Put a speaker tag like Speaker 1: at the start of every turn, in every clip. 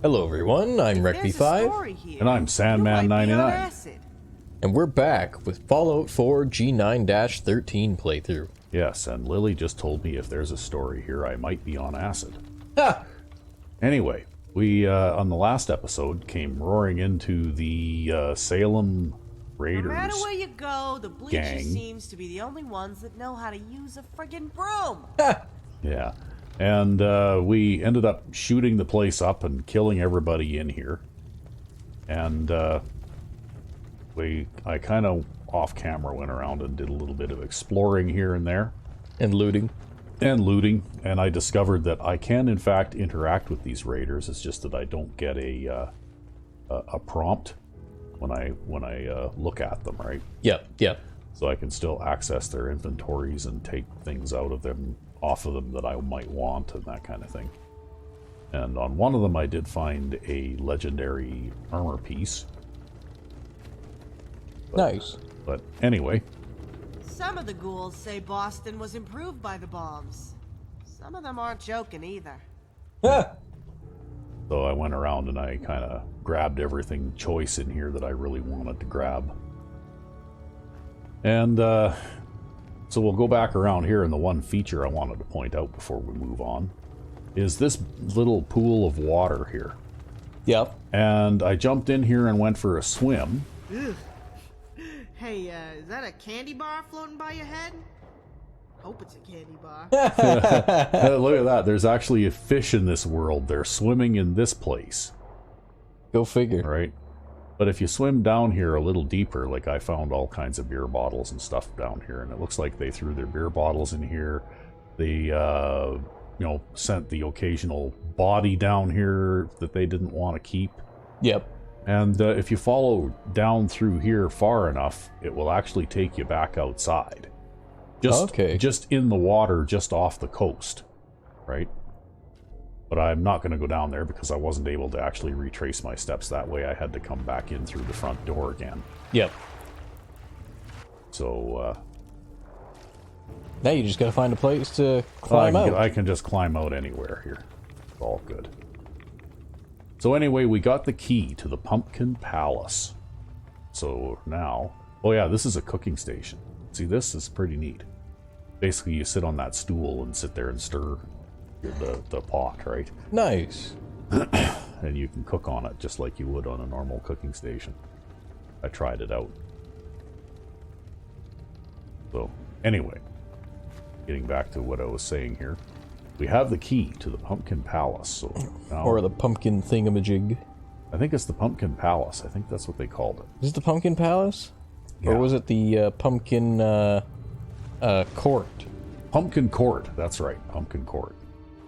Speaker 1: Hello everyone, I'm Rec5,
Speaker 2: And I'm Sandman99.
Speaker 1: and we're back with Fallout 4 G9-13 playthrough.
Speaker 2: Yes, and Lily just told me if there's a story here, I might be on acid.
Speaker 1: Ha!
Speaker 2: Anyway, we, on the last episode, came roaring into the, Salem Raiders
Speaker 3: No matter where you go, the Bleachers
Speaker 2: gang.
Speaker 3: seems to be the only ones that know how to use a friggin' broom.
Speaker 1: Ha!
Speaker 2: Yeah. And, we ended up shooting the place up and killing everybody in here. And, I kind of off camera went around and did a little bit of exploring here and there.
Speaker 1: And looting.
Speaker 2: And I discovered that I can in fact interact with these raiders. It's just that I don't get a prompt when I look at them, right?
Speaker 1: Yep.
Speaker 2: So I can still access their inventories and take things off of them that I might want and that kind of thing. And on one of them I did find a legendary armor piece.
Speaker 1: Nice.
Speaker 2: But anyway.
Speaker 3: Some of the ghouls say Boston was improved by the bombs. Some of them aren't joking either.
Speaker 1: Ha!
Speaker 2: So I went around and I kind of grabbed everything choice in here that I really wanted to grab. And so we'll go back around here, and the one feature I wanted to point out before we move on is this little pool of water here.
Speaker 1: Yep.
Speaker 2: And I jumped in here and went for a swim.
Speaker 3: Ugh. Hey, is that a candy bar floating by your head? Hope it's a candy bar.
Speaker 2: Look at that. There's actually a fish in this world. They're swimming in this place.
Speaker 1: Go figure.
Speaker 2: Right? But if you swim down here a little deeper, like I found all kinds of beer bottles and stuff down here, and it looks like they threw their beer bottles in here. They, sent the occasional body down here that they didn't want to keep.
Speaker 1: Yep.
Speaker 2: And if you follow down through here far enough, it will actually take you back outside. Just in the water, just off the coast, right? But I'm not going to go down there because I wasn't able to actually retrace my steps that way. I had to come back in through the front door again.
Speaker 1: Yep.
Speaker 2: So,
Speaker 1: now you just gotta find a place to climb out.
Speaker 2: I can just climb out anywhere here. It's all good. So anyway, we got the key to the Pumpkin Palace. So now... Oh yeah, this is a cooking station. See, this is pretty neat. Basically, you sit on that stool and sit there and stir the pot, right?
Speaker 1: Nice.
Speaker 2: And you can cook on it just like you would on a normal cooking station. I tried it out. So, anyway, getting back to what I was saying here. We have the key to the Pumpkin Palace. So now,
Speaker 1: Or the pumpkin thingamajig.
Speaker 2: I think it's the Pumpkin Palace. I think that's what they called it.
Speaker 1: Is it the Pumpkin Palace?
Speaker 2: Yeah.
Speaker 1: Or was it the Pumpkin Court?
Speaker 2: Pumpkin Court. That's right. Pumpkin Court.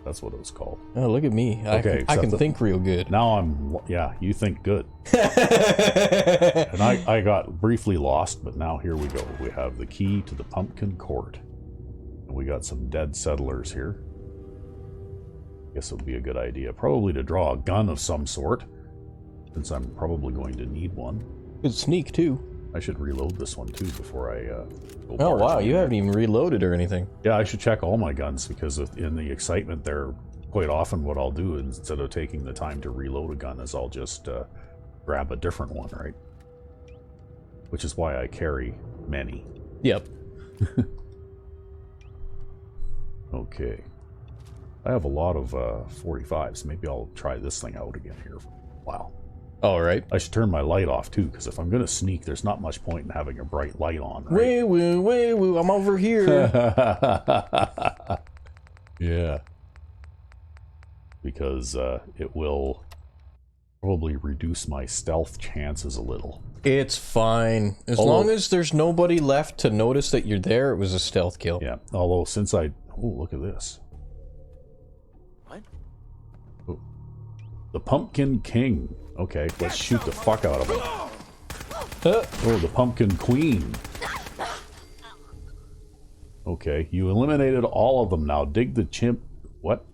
Speaker 2: That's what it was called.
Speaker 1: Oh, look at me.
Speaker 2: Okay,
Speaker 1: I can think real good.
Speaker 2: Now yeah, you think good. And I got briefly lost, but now here we go. We have the key to the Pumpkin Court. And we got some dead settlers here. Guess it would be a good idea. Probably to draw a gun of some sort, since I'm probably going to need one.
Speaker 1: Good sneak, too.
Speaker 2: I should reload this one, too, before I go.
Speaker 1: Oh, wow, you haven't even reloaded or anything.
Speaker 2: Yeah, I should check all my guns, because in the excitement there, quite often what I'll do, instead of taking the time to reload a gun, is I'll just grab a different one, right? Which is why I carry many.
Speaker 1: Yep.
Speaker 2: Okay. I have a lot of 45s. Maybe I'll try this thing out again here for a while.
Speaker 1: Alright.
Speaker 2: I should turn my light off, too, because if I'm going to sneak, there's not much point in having a bright light on, right?
Speaker 1: Way woo, I'm over here.
Speaker 2: Yeah. Because it will probably reduce my stealth chances a little.
Speaker 1: It's fine. As long as there's nobody left to notice that you're there, it was a stealth kill.
Speaker 2: Yeah, although since I... Oh, look at this.
Speaker 3: What?
Speaker 2: Oh. The Pumpkin King. Okay, let's shoot the fuck out of him. Oh, the Pumpkin Queen. Okay, you eliminated all of them. Now dig the chimp... What?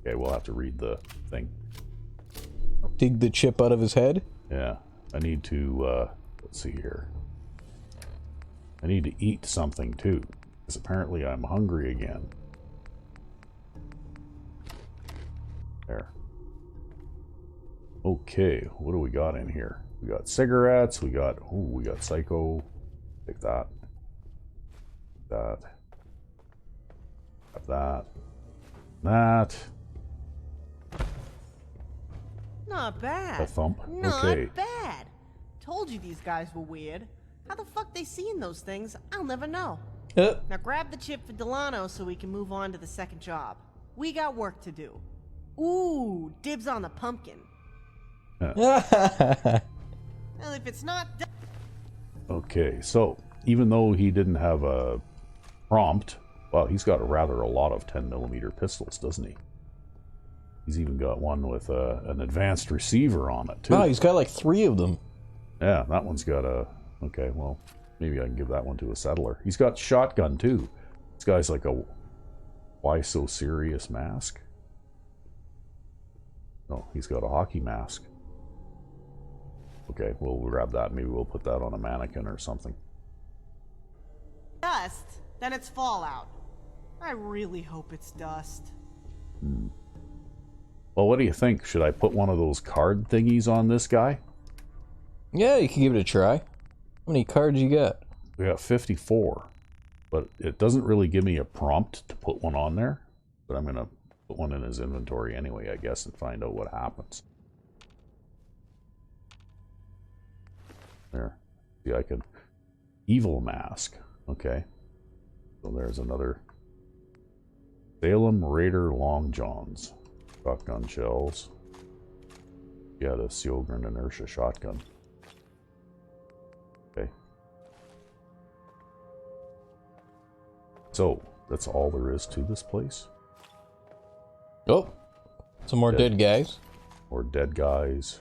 Speaker 2: Okay, we'll have to read the thing.
Speaker 1: Dig the chip out of his head?
Speaker 2: Yeah, I need to, let's see here. I need to eat something, too. Because apparently I'm hungry again. There. Okay, what do we got in here? We got cigarettes, we got psycho. Take that. That. Have that. That.
Speaker 3: Not bad.
Speaker 2: A thump.
Speaker 3: Not
Speaker 2: Okay.
Speaker 3: bad. Told you these guys were weird. How the fuck they seen those things? I'll never know. Now grab the chip for Delano so we can move on to the second job. We got work to do. Ooh, dibs on the pumpkin. Well, if it's not
Speaker 2: Okay, so even though he didn't have a prompt, well, he's got a lot of 10mm pistols, doesn't he? He's even got one with an advanced receiver on it, too.
Speaker 1: Oh, he's got like 3 of them.
Speaker 2: Yeah, that one's got a... Okay, well, maybe I can give that one to a settler. He's got shotgun, too. This guy's like a... Why so serious mask? Oh, he's got a hockey mask. Okay, we'll grab that. Maybe we'll put that on a mannequin or something.
Speaker 3: dust, then it's fallout. I really hope it's dust.
Speaker 2: Well, what do you think? Should I put one of those card thingies on this guy?
Speaker 1: Yeah, you can give it a try. How many cards you got?
Speaker 2: We got 54. But it doesn't really give me a prompt to put one on there. But I'm going to put one in his inventory anyway, I guess, and find out what happens. There. See, I can... Evil mask. Okay. So there's another... Salem Raider Long Johns. Shotgun shells. Yeah, the Sjogren Inertia shotgun. Okay. So, that's all there is to this place?
Speaker 1: Oh, some more dead guys.
Speaker 2: Or dead guys.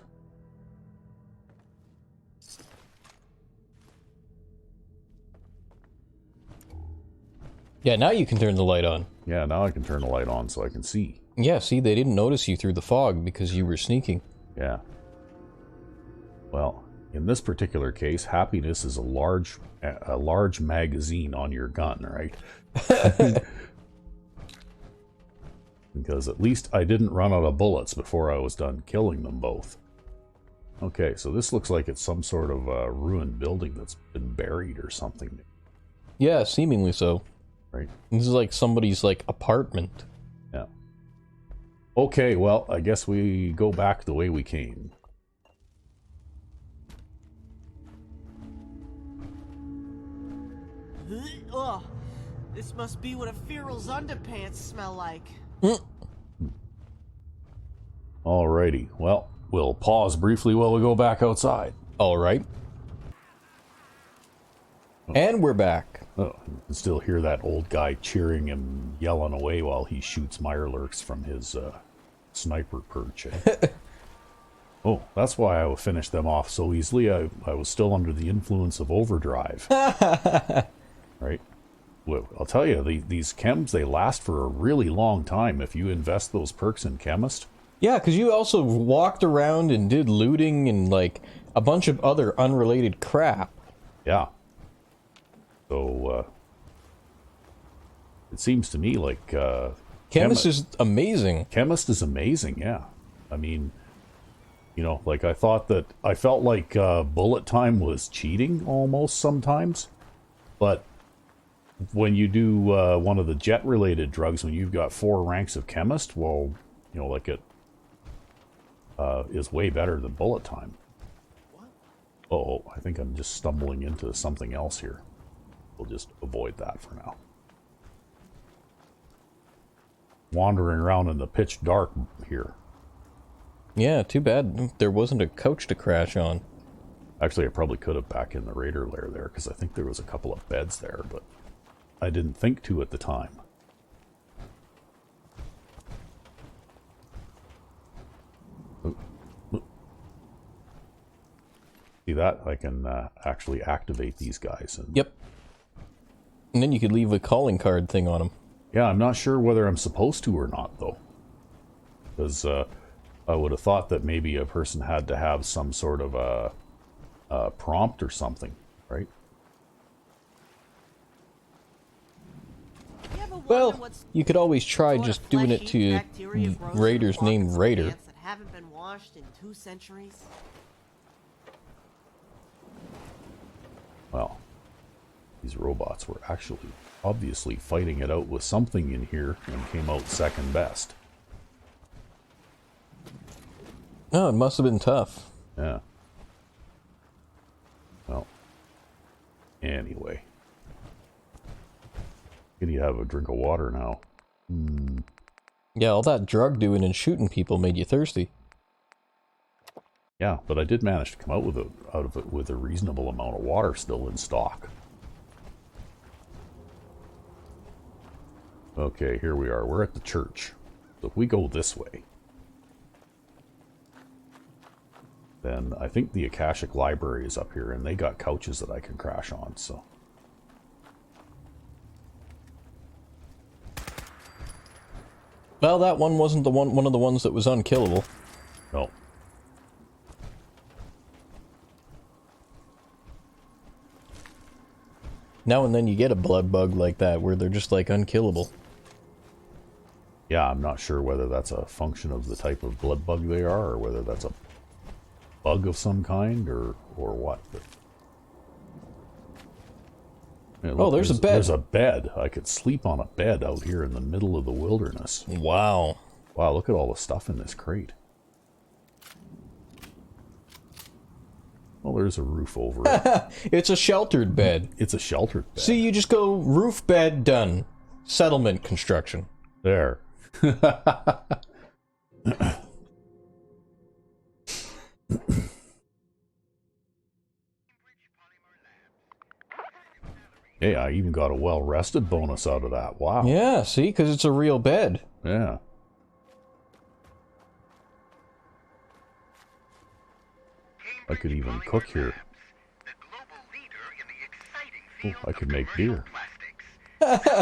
Speaker 1: Yeah, now you can turn the light on.
Speaker 2: Yeah, now I can turn the light on so I can see.
Speaker 1: Yeah, see, they didn't notice you through the fog because you were sneaking.
Speaker 2: Yeah. Well, in this particular case, happiness is a large magazine on your gun, right? Because at least I didn't run out of bullets before I was done killing them both. Okay, so this looks like it's some sort of ruined building that's been buried or something.
Speaker 1: Yeah, seemingly so.
Speaker 2: Right.
Speaker 1: This is like somebody's like apartment.
Speaker 2: Yeah. Okay, well, I guess we go back the way we came.
Speaker 3: Ugh, this must be what a feral's underpants smell like.
Speaker 2: Alrighty, well, we'll pause briefly while we go back outside.
Speaker 1: All right. And we're back.
Speaker 2: Oh, you can still hear that old guy cheering and yelling away while he shoots Mirelurks from his sniper perch. Eh? Oh, that's why I would finish them off so easily. I was still under the influence of overdrive. Right? Well, I'll tell you, these chems, they last for a really long time if you invest those perks in Chemist.
Speaker 1: Yeah, because you also walked around and did looting and like a bunch of other unrelated crap.
Speaker 2: Yeah. So, it seems to me like...
Speaker 1: Chemist is amazing.
Speaker 2: Chemist is amazing, yeah. I mean, you know, like I felt like bullet time was cheating almost sometimes. But when you do one of the jet-related drugs, when you've got 4 ranks of Chemist, well, you know, like it is way better than bullet time. Oh, I think I'm just stumbling into something else here. We'll just avoid that for now. Wandering around in the pitch dark here.
Speaker 1: Yeah, too bad there wasn't a couch to crash on.
Speaker 2: Actually, I probably could have back in the Raider lair there, because I think there was a couple of beds there, but I didn't think to at the time. See that? I can actually activate these guys. And
Speaker 1: Yep. And then you could leave a calling card thing on them.
Speaker 2: yeah, I'm not sure whether I'm supposed to or not, though. Because I would have thought that maybe a person had to have some sort of a prompt or something, right?
Speaker 1: Well, you could always try just doing it to raiders named Raider.
Speaker 3: washed in 2 centuries?
Speaker 2: Well, these robots were actually obviously fighting it out with something in here and came out second best.
Speaker 1: Oh, it must have been tough.
Speaker 2: Yeah. Well, anyway. Can you have a drink of water now?
Speaker 1: Yeah, all that drug doing and shooting people made you thirsty.
Speaker 2: Yeah, but I did manage to come out of it with a reasonable amount of water still in stock. Okay, here we are. We're at the church. So if we go this way, then I think the Akashic Library is up here, and they got couches that I can crash on, so.
Speaker 1: Well, that one wasn't the one of the ones that was unkillable.
Speaker 2: No.
Speaker 1: Now and then you get a blood bug like that where they're just like unkillable.
Speaker 2: Yeah, I'm not sure whether that's a function of the type of blood bug they are, or whether that's a bug of some kind, or what. But yeah, look,
Speaker 1: oh, there's a bed.
Speaker 2: There's a bed. I could sleep on a bed out here in the middle of the wilderness.
Speaker 1: Wow.
Speaker 2: Wow, look at all the stuff in this crate. Well, there's a roof over it.
Speaker 1: It's a sheltered bed.
Speaker 2: It's a sheltered bed.
Speaker 1: See, you just go roof bed done. Settlement construction.
Speaker 2: There. Hey, I even got a well-rested bonus out of that. Wow.
Speaker 1: Yeah, see, because it's a real bed.
Speaker 2: Yeah. I could even cook here. Oh, I could make beer.
Speaker 4: Attention,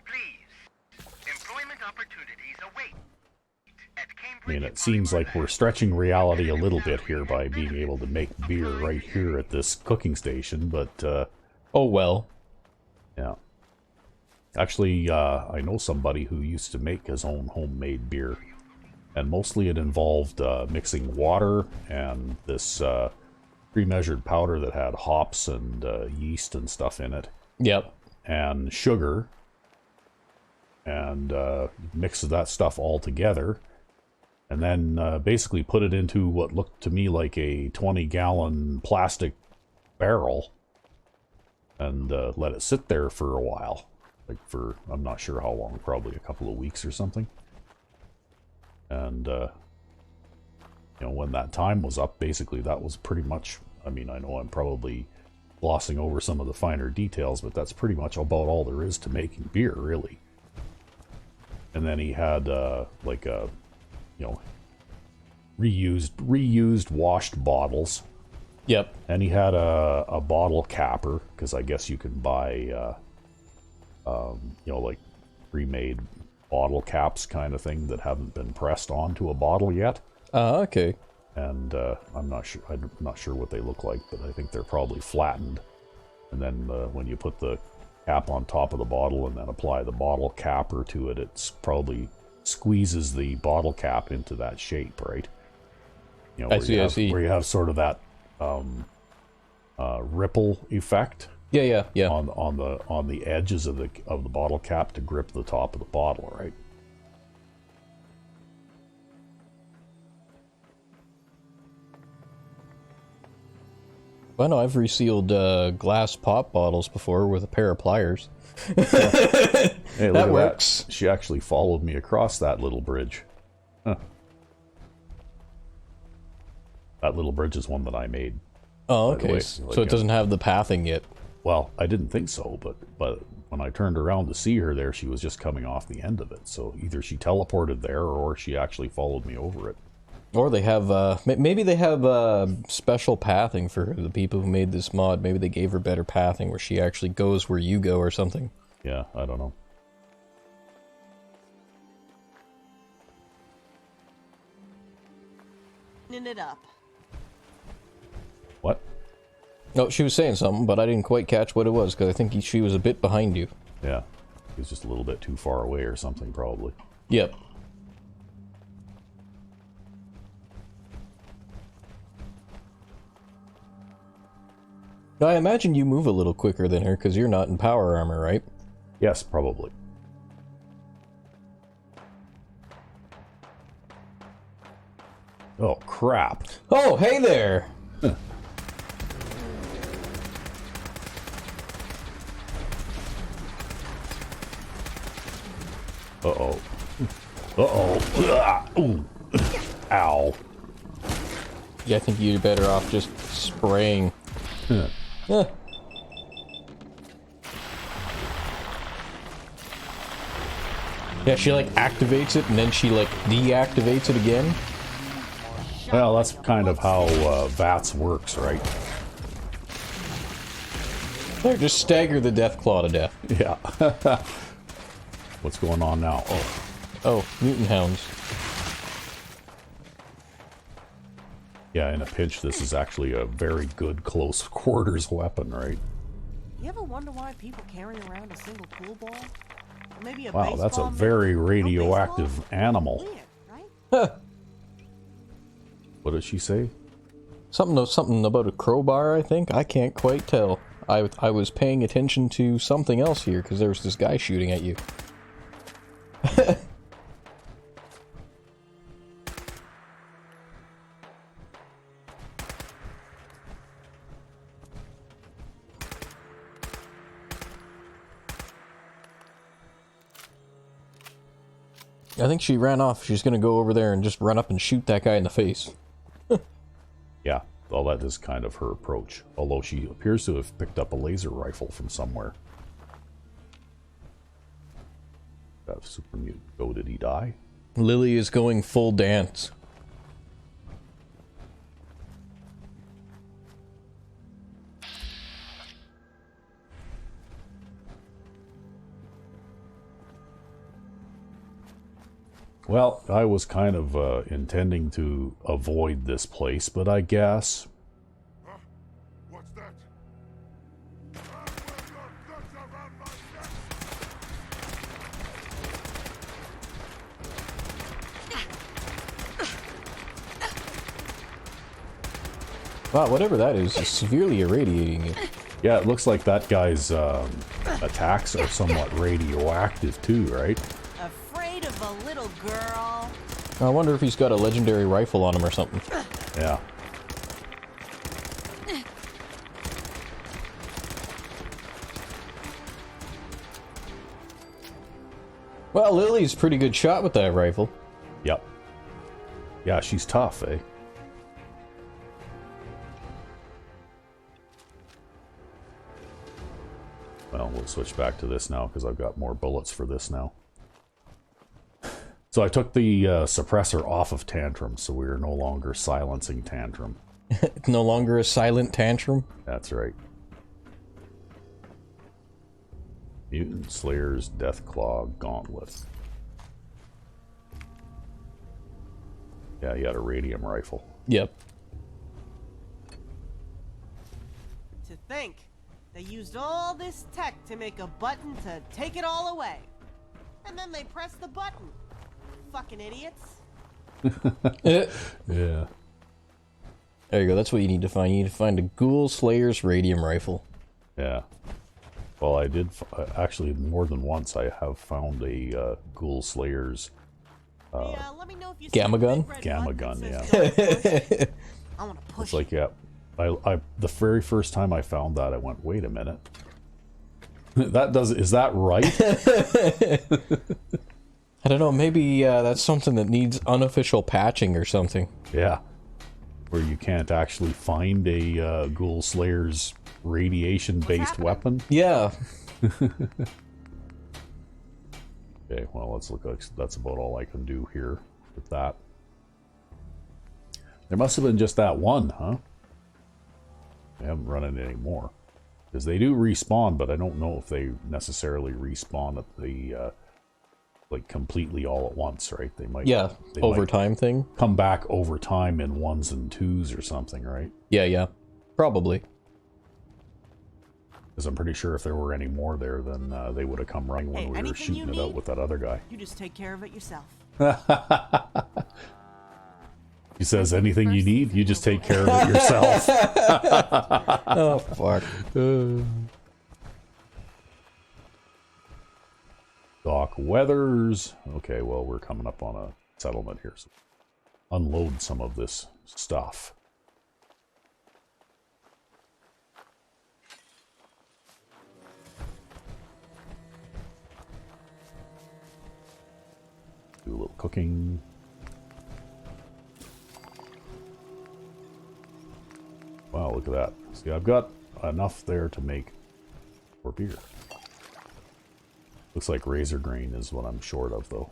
Speaker 4: please. Employment opportunities await.
Speaker 2: I mean, it seems like we're stretching reality a little bit here by being able to make beer right here at this cooking station, but,
Speaker 1: oh well.
Speaker 2: yeah. Actually, I know somebody who used to make his own homemade beer, and mostly it involved mixing water and this pre-measured powder that had hops and yeast and stuff in it.
Speaker 1: Yep.
Speaker 2: And sugar, and mix that stuff all together, and then basically put it into what looked to me like a 20-gallon plastic barrel, and let it sit there for a while. Like for, I'm not sure how long, probably a couple of weeks or something. And, you know, when that time was up, basically that was pretty much, I mean, I know I'm probably glossing over some of the finer details, but that's pretty much about all there is to making beer, really. And then he had, like a, you know, reused washed bottles.
Speaker 1: Yep.
Speaker 2: And he had a bottle capper, because I guess you can buy, you know, like pre-made bottle caps kind of thing that haven't been pressed onto a bottle yet.
Speaker 1: Okay.
Speaker 2: And I'm not sure what they look like, but I think they're probably flattened. And then when you put the cap on top of the bottle and then apply the bottle capper to it, it's probably squeezes the bottle cap into that shape, right? You know,
Speaker 1: I see.
Speaker 2: Where you have sort of that ripple effect.
Speaker 1: Yeah.
Speaker 2: On the edges of the bottle cap to grip the top of the bottle, right?
Speaker 1: Well, no, I've resealed glass pop bottles before with a pair of pliers.
Speaker 2: Hey,
Speaker 1: that works.
Speaker 2: That. She actually followed me across that little bridge. Huh. That little bridge is one that I made.
Speaker 1: Oh, okay. So it doesn't have the pathing yet.
Speaker 2: Well, I didn't think so, but when I turned around to see her there, she was just coming off the end of it. So either she teleported there, or she actually followed me over it.
Speaker 1: Or they have, maybe they have special pathing for the people who made this mod. Maybe they gave her better pathing where she actually goes where you go or something.
Speaker 2: Yeah, I don't know.
Speaker 3: Cleaning it up.
Speaker 2: What?
Speaker 1: No, she was saying something, but I didn't quite catch what it was, because I think she was a bit behind you.
Speaker 2: Yeah. He was just a little bit too far away or something, probably.
Speaker 1: Yep. Now, I imagine you move a little quicker than her, because you're not in power armor, right?
Speaker 2: Yes, probably. Oh, crap.
Speaker 1: Oh, hey there!
Speaker 2: Uh-oh. Uh-oh. Ooh. Ow.
Speaker 1: Yeah, I think you're better off just spraying.
Speaker 2: Huh.
Speaker 1: Huh. Yeah, she like activates it and then she like deactivates it again.
Speaker 2: Well, that's kind of how VATS works, right?
Speaker 1: There, just stagger the Deathclaw to death.
Speaker 2: Yeah. What's going on now? Oh.
Speaker 1: Oh, mutant hounds.
Speaker 2: Yeah, in a pinch, this is actually a very good close quarters weapon, right?
Speaker 3: You ever wonder why people carry around a single pool ball? Or maybe a
Speaker 2: Wow, that's a
Speaker 3: baseball
Speaker 2: very
Speaker 3: mitt? No
Speaker 2: radioactive
Speaker 3: baseball?
Speaker 2: animal.
Speaker 3: Weird, right?
Speaker 1: Huh.
Speaker 2: What did she say?
Speaker 1: Something about a crowbar, I think? I can't quite tell. I was paying attention to something else here, because there was this guy shooting at you. I think she ran off. She's gonna go over there and just run up and shoot that guy in the face.
Speaker 2: Yeah, well, that is kind of her approach. Although she appears to have picked up a laser rifle from somewhere. That super mutant. Oh, did he die?
Speaker 1: Lily is going full dance.
Speaker 2: Well, I was kind of intending to avoid this place, but I guess...
Speaker 5: Huh? What's that?
Speaker 1: Wow, whatever that is severely irradiating you.
Speaker 2: Yeah, it looks like that guy's attacks are somewhat radioactive too, right?
Speaker 3: Afraid of a little girl.
Speaker 1: I wonder if he's got a legendary rifle on him or something.
Speaker 2: Yeah.
Speaker 1: Well, Lily's a pretty good shot with that rifle.
Speaker 2: Yep. Yeah, she's tough, eh? Well, we'll switch back to this now because I've got more bullets for this now. So I took the suppressor off of Tantrum, so we are no longer silencing Tantrum.
Speaker 1: No longer a silent tantrum.
Speaker 2: That's right. Mutant Slayer's Deathclaw Gauntlet. Yeah, he had a radium rifle.
Speaker 1: Yep.
Speaker 3: To think, they used all this tech to make a button to take it all away. And then they pressed the button. Fucking idiots.
Speaker 2: Yeah.
Speaker 1: There you go, that's what you need to find. You need to find a Ghoul Slayer's radium rifle.
Speaker 2: Yeah. Well, I did, actually, more than once, I have found a Ghoul Slayer's
Speaker 3: Let me know if you
Speaker 1: Gamma
Speaker 3: see a
Speaker 1: gun?
Speaker 3: big red
Speaker 2: Gamma
Speaker 3: button
Speaker 2: gun,
Speaker 3: that says don't push. I want to push
Speaker 2: It's like, yeah. The very first time I found that, I went, wait a minute. Is that right?
Speaker 1: I don't know, maybe that's something that needs unofficial patching or something.
Speaker 2: Yeah. Where you can't actually find a Ghoul Slayer's radiation-based weapon.
Speaker 1: Yeah.
Speaker 2: Okay, well, let's look like that's about all I can do here with that. There must have been just that one, huh? I haven't run into any more. Because they do respawn, but I don't know if they necessarily respawn at the, like, completely all at once, right? They might...
Speaker 1: Yeah,
Speaker 2: they
Speaker 1: overtime
Speaker 2: might
Speaker 1: thing.
Speaker 2: come back over time in 1s and 2s or something, right?
Speaker 1: Yeah, yeah. Probably.
Speaker 2: Because I'm pretty sure if there were any more there, then they would have come running when
Speaker 3: Hey,
Speaker 2: we were
Speaker 3: anything you
Speaker 2: shooting it out
Speaker 3: need?
Speaker 2: with that other guy.
Speaker 3: You just take care of it yourself.
Speaker 2: He says, anything you need, you just take care of it yourself.
Speaker 1: Oh, fuck.
Speaker 2: Doc Weathers. Okay, well, we're coming up on a settlement here. So unload some of this stuff. Do a little cooking. Wow, look at that. See, I've got enough there to make for beer. Looks like razor grain is what I'm short of, though.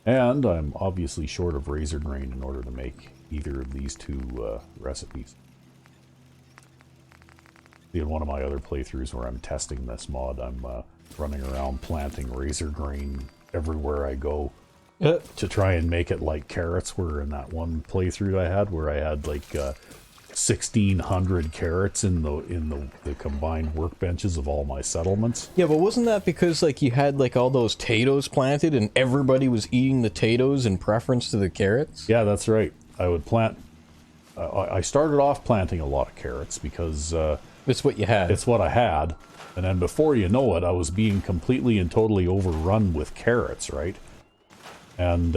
Speaker 2: And I'm obviously short of razor grain in order to make either of these two recipes. In one of my other playthroughs where I'm testing this mod, I'm running around planting razor grain everywhere I go to try and make it like carrots were in that one playthrough I had where I had like 1,600 carrots in the combined workbenches of all my settlements.
Speaker 1: Yeah, but wasn't that because like you had like all those potatoes planted and everybody was eating the potatoes in preference to the carrots?
Speaker 2: Yeah, that's right. I would plant... I started off planting a lot of carrots because...
Speaker 1: it's what you had.
Speaker 2: It's what I had. And then before you know it, I was being completely and totally overrun with carrots, right? And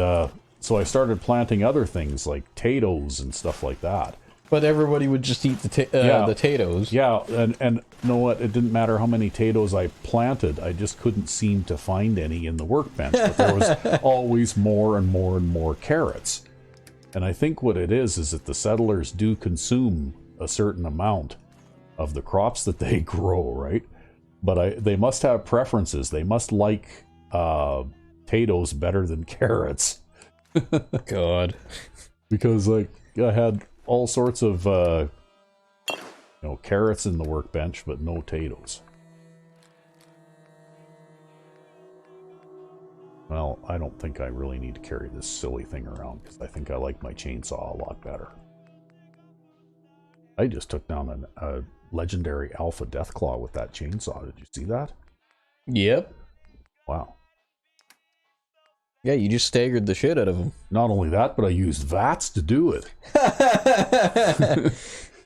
Speaker 2: so I started planting other things like potatoes and stuff like that.
Speaker 1: But everybody would just eat the potatoes.
Speaker 2: Yeah, and you know what? It didn't matter how many potatoes I planted. I just couldn't seem to find any in the workbench. But there was always more and more and more carrots. And I think what it is that the settlers do consume a certain amount of the crops that they grow, right? But they must have preferences. They must like potatoes better than carrots.
Speaker 1: God.
Speaker 2: Because, like, I had all sorts of, carrots in the workbench, but no potatoes. Well, I don't think I really need to carry this silly thing around, because I think I like my chainsaw a lot better. I just took down a legendary alpha Deathclaw with that chainsaw. Did you see that?
Speaker 1: Yep.
Speaker 2: Wow.
Speaker 1: Yeah, you just staggered the shit out of him.
Speaker 2: Not only that, but I used VATS to do it.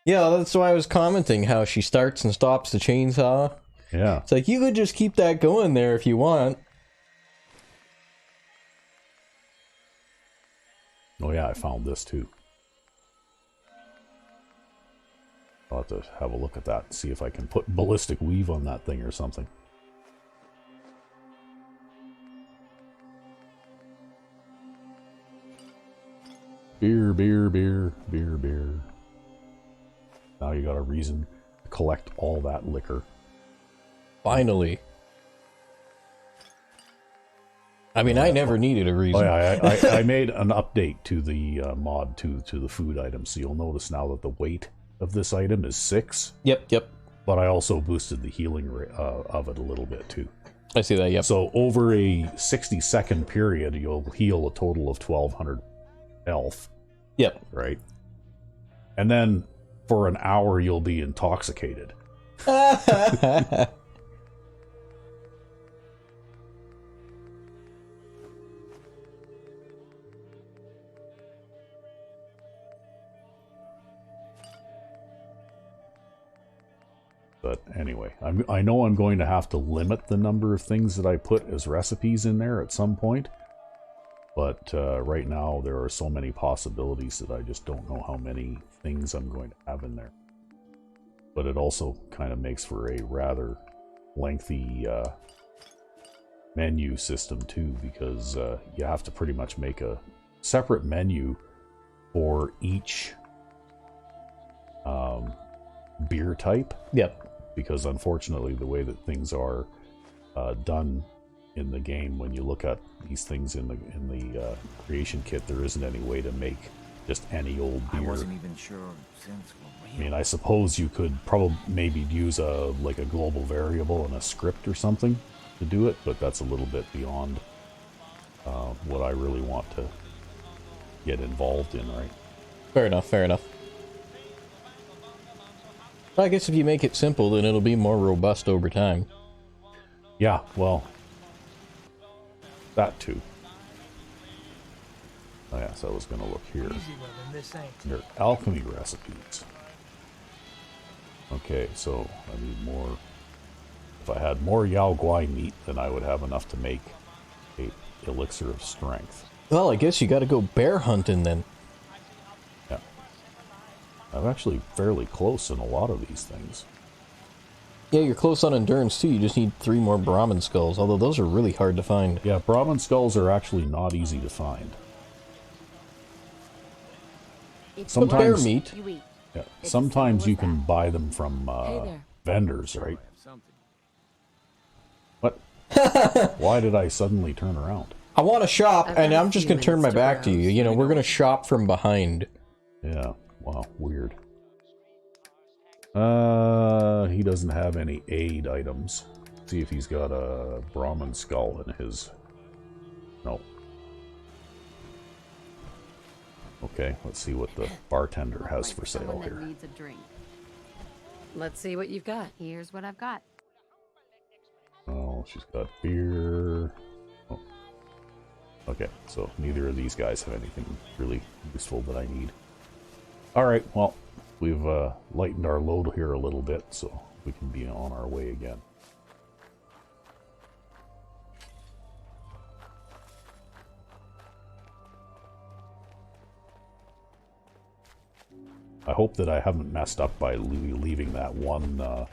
Speaker 1: Yeah, that's why I was commenting how she starts and stops the chainsaw.
Speaker 2: Yeah.
Speaker 1: It's like, you could just keep that going there if you want.
Speaker 2: Oh yeah, I found this too. I'll have to have a look at that and see if I can put ballistic weave on that thing or something. Beer, beer, beer, beer, beer. Now you got a reason to collect all that liquor.
Speaker 1: Finally. I mean, I never needed a reason.
Speaker 2: Oh, yeah, I made an update to the mod to the food item, so you'll notice now that the weight of this item is 6.
Speaker 1: Yep.
Speaker 2: But I also boosted the healing of it a little bit too.
Speaker 1: I see that, yep.
Speaker 2: So over a 60-second period, you'll heal a total of 1,200 health.
Speaker 1: Yep.
Speaker 2: Right? And then for an hour, you'll be intoxicated. But anyway, I know I'm going to have to limit the number of things that I put as recipes in there at some point. But right now, there are so many possibilities that I just don't know how many things I'm going to have in there. But it also kind of makes for a rather lengthy menu system too, because you have to pretty much make a separate menu for each beer type.
Speaker 1: Yep.
Speaker 2: Because unfortunately, the way that things are done in the game, when you look at these things in the creation kit, there isn't any way to make just any old beer.
Speaker 6: I wasn't even sure since we're real.
Speaker 2: I mean, I suppose you could probably maybe use a global variable and a script or something to do it, but that's a little bit beyond what I really want to get involved in, right?
Speaker 1: Fair enough, fair enough. I guess if you make it simple, then it'll be more robust over time.
Speaker 2: Yeah, well, that too. Oh yeah, so I was going to look here. They're alchemy recipes. Okay, so I need more. If I had more Yao Guai meat, then I would have enough to make a elixir of strength.
Speaker 1: Well, I guess you gotta go bear hunting then.
Speaker 2: Yeah. I'm actually fairly close in a lot of these things.
Speaker 1: Yeah, you're close on endurance too. You just need 3 more Brahmin skulls, although those are really hard to find.
Speaker 2: Yeah, Brahmin skulls are actually not easy to find.
Speaker 1: But bear meat.
Speaker 2: Yeah, sometimes you can buy them from vendors, right? What? Why did I suddenly turn around?
Speaker 1: I want to shop, and I'm just going to turn my back to you. You know, we're going to shop from behind.
Speaker 2: Yeah, wow, weird. He doesn't have any aid items. See if he's got a Brahmin skull in his... No. Okay, let's see what the bartender has for sale here.
Speaker 7: Needs a drink. Let's see what you've got. Here's what I've got.
Speaker 2: Oh, she's got beer. Oh. Okay, so neither of these guys have anything really useful that I need. Alright, well, we've lightened our load here a little bit, so we can be on our way again. I hope that I haven't messed up by leaving that one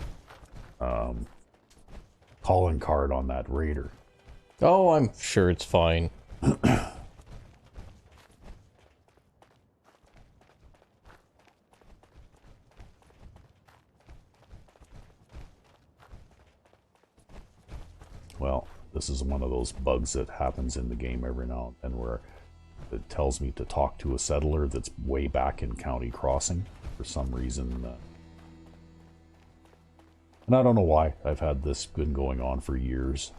Speaker 2: calling card on that raider.
Speaker 1: Oh, I'm sure it's fine.
Speaker 2: Well, this is one of those bugs that happens in the game every now and then where it tells me to talk to a settler that's way back in County Crossing for some reason. And I don't know why. I've had this been going on for years.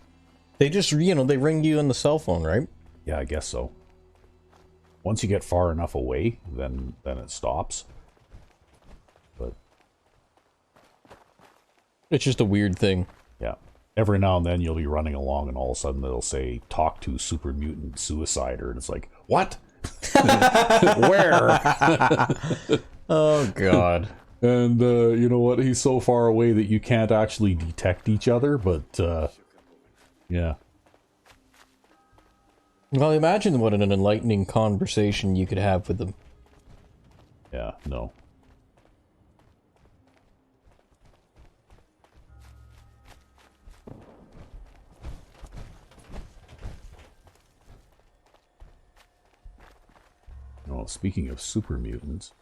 Speaker 1: They just, you know, they ring you on the cell phone, right?
Speaker 2: Yeah, I guess so. Once you get far enough away, then it stops. But
Speaker 1: it's just a weird thing.
Speaker 2: Yeah. Every now and then you'll be running along and all of a sudden it'll say, talk to super mutant suicider. And it's like, what? Where?
Speaker 1: Oh, God.
Speaker 2: And you know what? He's so far away that you can't actually detect each other, but yeah.
Speaker 1: Well, imagine what an enlightening conversation you could have with them.
Speaker 2: Yeah, no. Well, speaking of super mutants,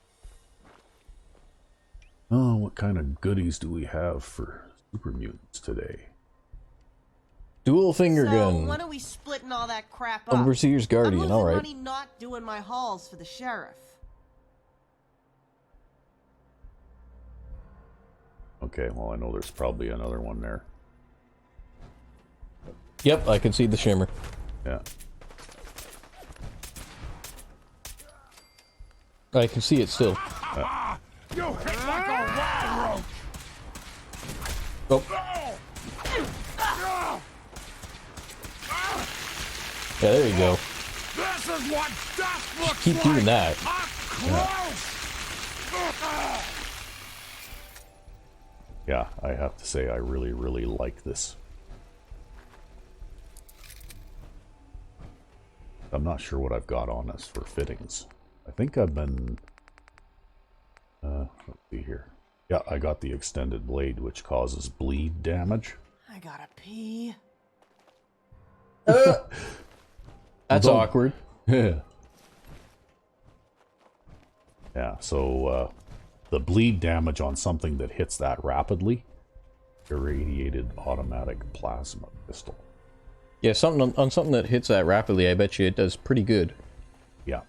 Speaker 2: oh, what kind of goodies do we have for super mutants today?
Speaker 1: Dual finger gun.
Speaker 3: When are we splitting all that crap up?
Speaker 1: Overseer's guardian, all right.
Speaker 3: I'm losing money not doing my hauls for the sheriff.
Speaker 2: Okay, well, I know there's probably another one there.
Speaker 1: Yep, I can see the shimmer.
Speaker 2: Yeah.
Speaker 1: I can see it still.
Speaker 5: You hit like a rock roach!
Speaker 1: Oh. Yeah, there you go.
Speaker 5: This is what death looks
Speaker 1: Keep doing that.
Speaker 2: Yeah, I have to say I really, really like this. I'm not sure what I've got on us for fittings. I think I've been... let's see here. Yeah, I got the extended blade, which causes bleed damage.
Speaker 3: I gotta pee.
Speaker 1: That's awkward.
Speaker 2: Yeah. Yeah, so the bleed damage on something that hits that rapidly, irradiated automatic plasma pistol.
Speaker 1: Yeah, something on something that hits that rapidly, I bet you it does pretty good.
Speaker 2: Yeah.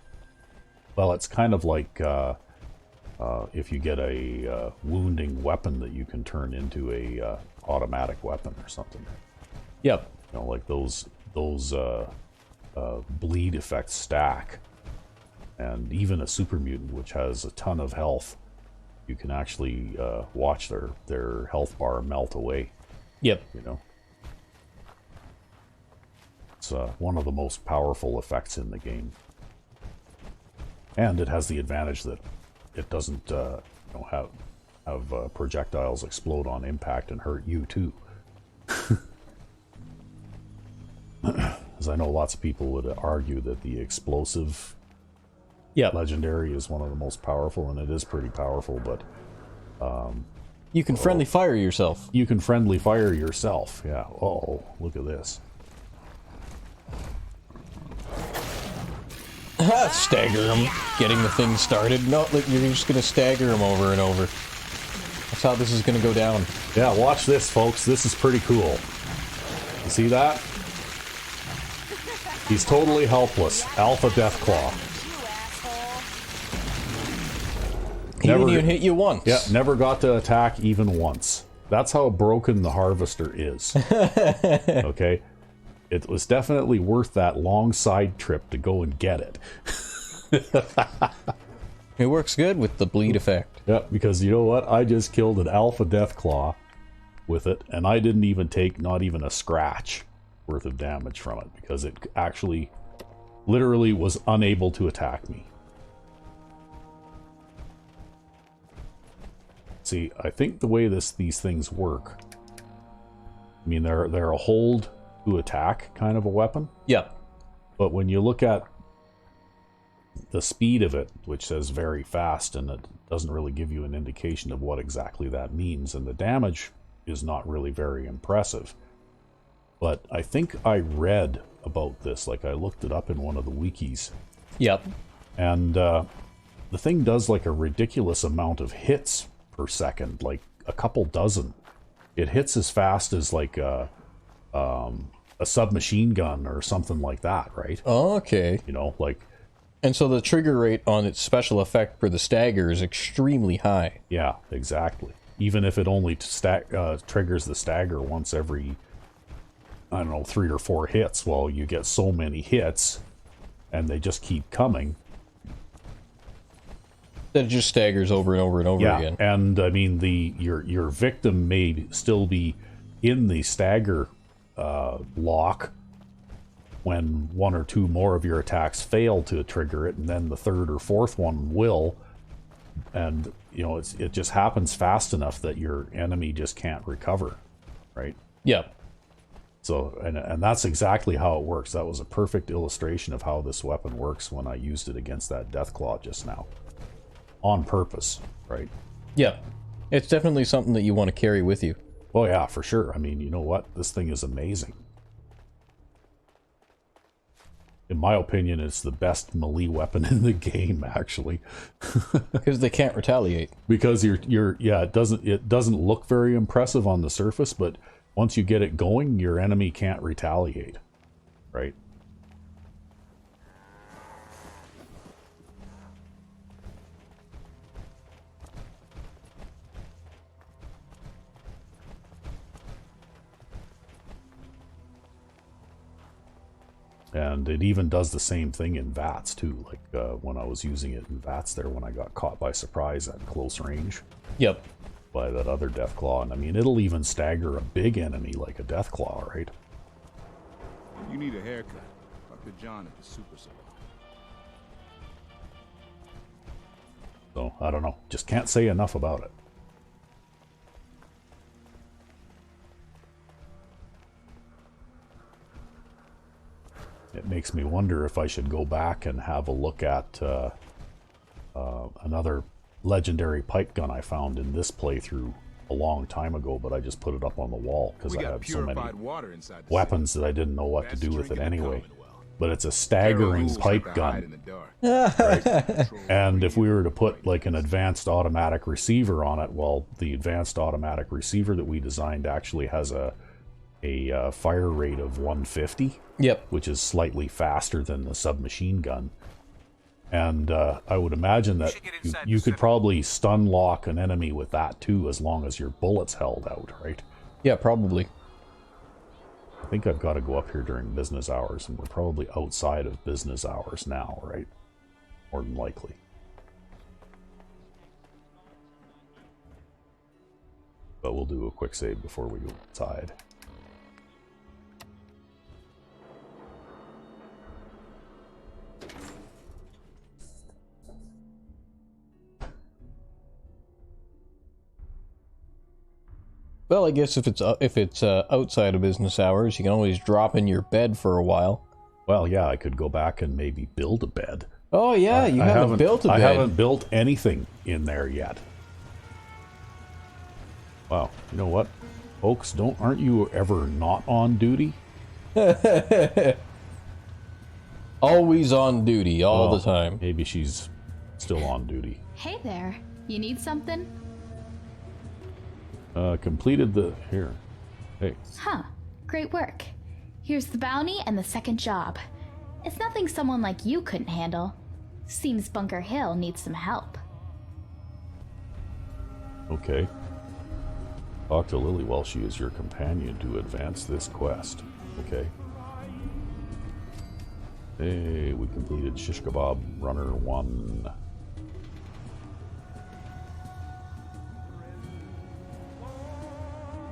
Speaker 2: Well, it's kind of like if you get a wounding weapon that you can turn into a automatic weapon or something.
Speaker 1: Yep.
Speaker 2: You know, like those bleed effects stack, and even a super mutant which has a ton of health you can actually watch their health bar melt away.
Speaker 1: Yep.
Speaker 2: You know, it's one of the most powerful effects in the game, and it has the advantage that it doesn't have projectiles explode on impact and hurt you too. As I know lots of people would argue that the explosive legendary is one of the most powerful, and it is pretty powerful, but
Speaker 1: you can friendly fire yourself.
Speaker 2: You can friendly fire yourself, yeah. Oh, look at this.
Speaker 1: Stagger them, getting the thing started. No, look, you're just going to stagger them over and over. That's how this is going to go down.
Speaker 2: Yeah, watch this, folks. This is pretty cool. You see that? He's totally helpless. Alpha Deathclaw.
Speaker 1: He didn't even hit you once.
Speaker 2: Yeah, never got to attack even once. That's how broken the harvester is. Okay? It was definitely worth that long side trip to go and get it.
Speaker 1: It works good with the bleed effect.
Speaker 2: Yeah, because you know what? I just killed an Alpha Deathclaw with it, and I didn't even take not even a scratch worth of damage from it, because it actually literally was unable to attack me. See, I think the way these things work, I mean, they're a hold to attack kind of a weapon.
Speaker 1: Yeah.
Speaker 2: But when you look at the speed of it, which says very fast, and it doesn't really give you an indication of what exactly that means, and the damage is not really very impressive. But I think I read about this, like I looked it up in one of the wikis.
Speaker 1: Yep.
Speaker 2: And the thing does like a ridiculous amount of hits per second, like a couple dozen. It hits as fast as like a submachine gun or something like that, right?
Speaker 1: Okay.
Speaker 2: You know, like...
Speaker 1: And so the trigger rate on its special effect for the stagger is extremely high.
Speaker 2: Yeah, exactly. Even if it only triggers the stagger once every, I don't know, 3 or 4 hits. Well, you get so many hits, and they just keep coming.
Speaker 1: That it just staggers over and over and over again.
Speaker 2: And I mean, your victim may still be in the stagger lock when 1 or 2 more of your attacks fail to trigger it, and then the 3rd or 4th one will. And you know, it just happens fast enough that your enemy just can't recover, right?
Speaker 1: Yeah.
Speaker 2: So, and that's exactly how it works. That was a perfect illustration of how this weapon works when I used it against that Deathclaw just now. On purpose, right?
Speaker 1: Yeah. It's definitely something that you want to carry with you.
Speaker 2: Oh yeah, for sure. I mean, you know what? This thing is amazing. In my opinion, it's the best melee weapon in the game, actually.
Speaker 1: Because they can't retaliate.
Speaker 2: Because it doesn't look very impressive on the surface, but once you get it going, your enemy can't retaliate, right? And it even does the same thing in VATS too, like when I was using it in VATS there when I got caught by surprise at close range.
Speaker 1: Yep.
Speaker 2: By that other Deathclaw. And I mean, it'll even stagger a big enemy like a Deathclaw, right?
Speaker 5: You need a haircut. Dr. John at the Super Salon.
Speaker 2: So, I don't know. Just can't say enough about it. It makes me wonder if I should go back and have a look at another legendary pipe gun I found in this playthrough a long time ago, but I just put it up on the wall because I had so many weapons that I didn't know what to do with it anyway. But it's a staggering pipe gun. Right? And if we were to put like an advanced automatic receiver on it, well, the advanced automatic receiver that we designed actually has a fire rate of 150.
Speaker 1: Yep.
Speaker 2: Which is slightly faster than the submachine gun. And I would imagine that you could probably stun lock an enemy with that too, as long as your bullets held out, right?
Speaker 1: Yeah, probably.
Speaker 2: I think I've got to go up here during business hours, and we're probably outside of business hours now, right? More than likely. we'll do a quick save before we go inside.
Speaker 1: Well, I guess if it's outside of business hours, you can always drop in your bed for a while.
Speaker 2: Well, yeah, I could go back and maybe build a bed.
Speaker 1: Oh yeah, you haven't built a bed.
Speaker 2: I haven't built anything in there yet. Wow, you know what, folks? Aren't you ever not on duty?
Speaker 1: Always on duty, all the time.
Speaker 2: Maybe she's still on duty.
Speaker 8: Hey there, you need something?
Speaker 2: Completed the... Here. Hey.
Speaker 8: Huh, great work. Here's the bounty and the second job. It's nothing someone like you couldn't handle. Seems Bunker Hill needs some help.
Speaker 2: Okay. Talk to Lily while she is your companion to advance this quest. Okay. Hey, we completed Shish Kebab Runner 1.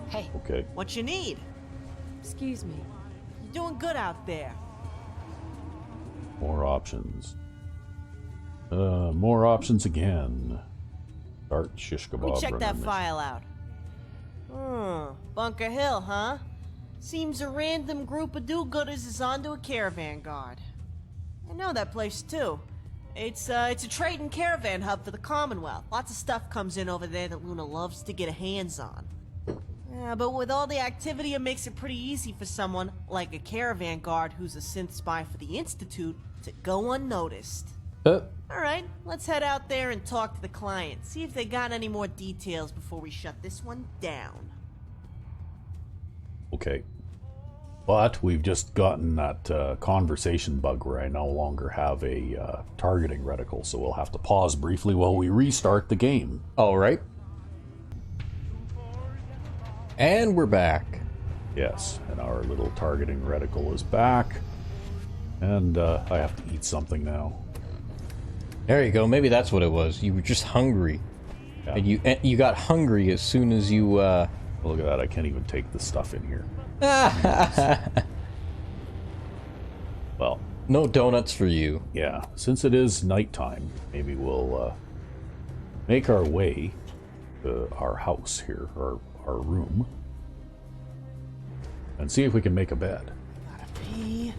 Speaker 3: Hey,
Speaker 2: Okay.
Speaker 3: what you need?
Speaker 7: Excuse me.
Speaker 3: You're doing good out there.
Speaker 2: More options. More options again. Start Shish Kebab
Speaker 3: Let me check
Speaker 2: Runner
Speaker 3: that
Speaker 2: mission.
Speaker 3: file out. Bunker Hill, huh? Seems a random group of do-gooders is onto a caravan guard. I know that place too. It's a trading caravan hub for the Commonwealth. Lots of stuff comes in over there that Luna loves to get her hands on. Yeah, but with all the activity, it makes it pretty easy for someone like a caravan guard who's a synth spy for the Institute to go unnoticed. Alright, let's head out there and talk to the client. See if they got any more details before we shut this one down.
Speaker 2: Okay. But we've just gotten that conversation bug where I no longer have a targeting reticle, so we'll have to pause briefly while we restart the game.
Speaker 1: All right. And we're back.
Speaker 2: Yes, and our little targeting reticle is back. And I have to eat something now.
Speaker 1: There you go. Maybe that's what it was. You were just hungry.
Speaker 2: Yeah.
Speaker 1: And you got hungry as soon as you...
Speaker 2: Look at that, I can't even take the stuff in here. Well...
Speaker 1: No donuts for you.
Speaker 2: Yeah, since it is nighttime, maybe we'll make our way to our house here, or our room, and see if we can make a bed.
Speaker 3: Gotta pee.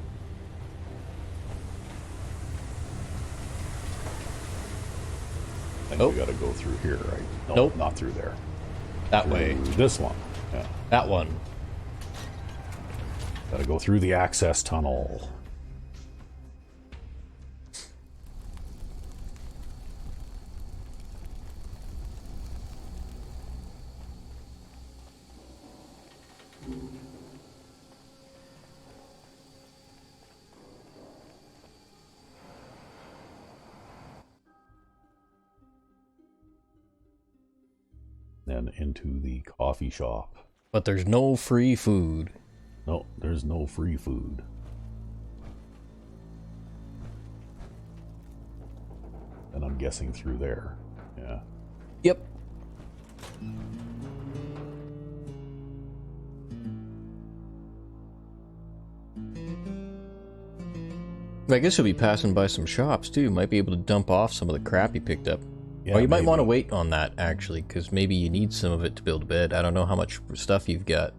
Speaker 2: I think we gotta go through here, right? No,
Speaker 1: Nope.
Speaker 2: not through there.
Speaker 1: That way.
Speaker 2: Through this one. Yeah.
Speaker 1: That one.
Speaker 2: Gotta go through the access tunnel. Then into the coffee shop.
Speaker 1: But there's no free food.
Speaker 2: No, there's no free food. And I'm guessing through there. Yeah.
Speaker 1: Yep. I guess you'll be passing by some shops too. Might be able to dump off some of the crap you picked up.
Speaker 2: Yeah,
Speaker 1: Or you might
Speaker 2: maybe.
Speaker 1: want to wait on that, actually, because maybe you need some of it to build a bed. I don't know how much stuff you've got.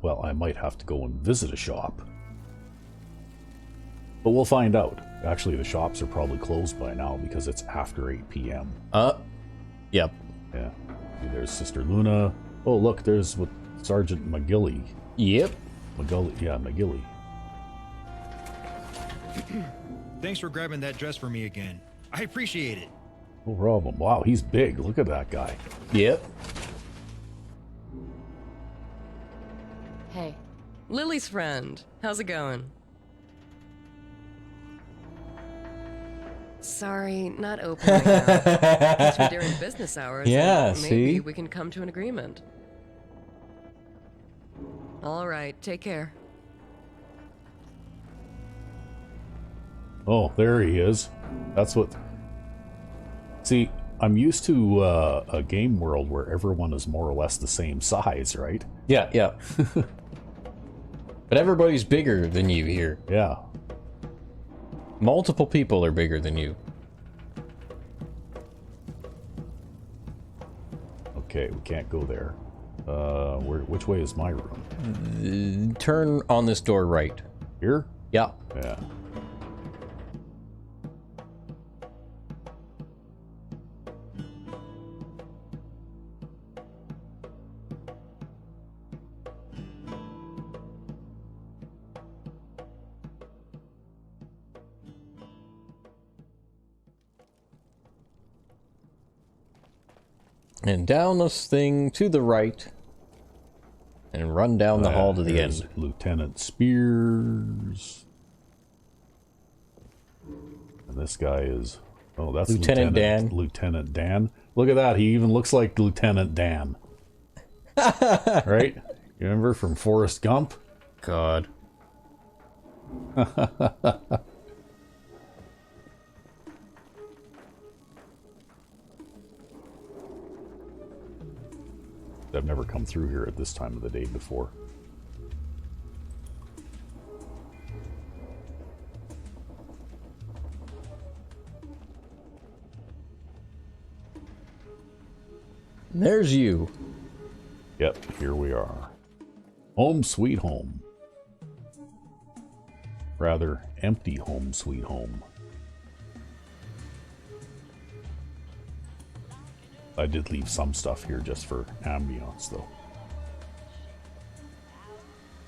Speaker 2: Well, I might have to go and visit a shop. But we'll find out. Actually, the shops are probably closed by now because it's after 8 p.m.
Speaker 1: Yep.
Speaker 2: Yeah. See, there's Sister Luna. Oh, look, there's what Sergeant McGilly.
Speaker 1: Yep.
Speaker 2: McGilly.
Speaker 9: Thanks for grabbing that dress for me again. I appreciate it.
Speaker 2: No problem. Wow, he's big. Look at that guy.
Speaker 1: Yep.
Speaker 10: Hey, Lily's friend. How's it going? Sorry, not open right now. Since we're during business hours.
Speaker 1: Yeah,
Speaker 10: maybe
Speaker 1: see?
Speaker 10: we can come to an agreement. All right, take care.
Speaker 2: Oh, there he is. That's what... See, I'm used to a game world where everyone is more or less the same size, right?
Speaker 1: Yeah, yeah. But everybody's bigger than you here.
Speaker 2: Yeah.
Speaker 1: Multiple people are bigger than you.
Speaker 2: Okay, we can't go there. Which way is my room?
Speaker 1: Turn on this door right.
Speaker 2: Here?
Speaker 1: Yeah.
Speaker 2: Yeah.
Speaker 1: And down this thing to the right. And run down the hall to the end.
Speaker 2: Lieutenant Spears. And this guy is... Oh, that's
Speaker 1: Lieutenant Dan.
Speaker 2: Lieutenant Dan. Look at that. He even looks like Lieutenant Dan. Right? You remember from Forrest Gump?
Speaker 1: God.
Speaker 2: I've never come through here at this time of the day before.
Speaker 1: There's you.
Speaker 2: Yep, here we are. Home sweet home. Rather empty home sweet home. I did leave some stuff here just for ambience, though.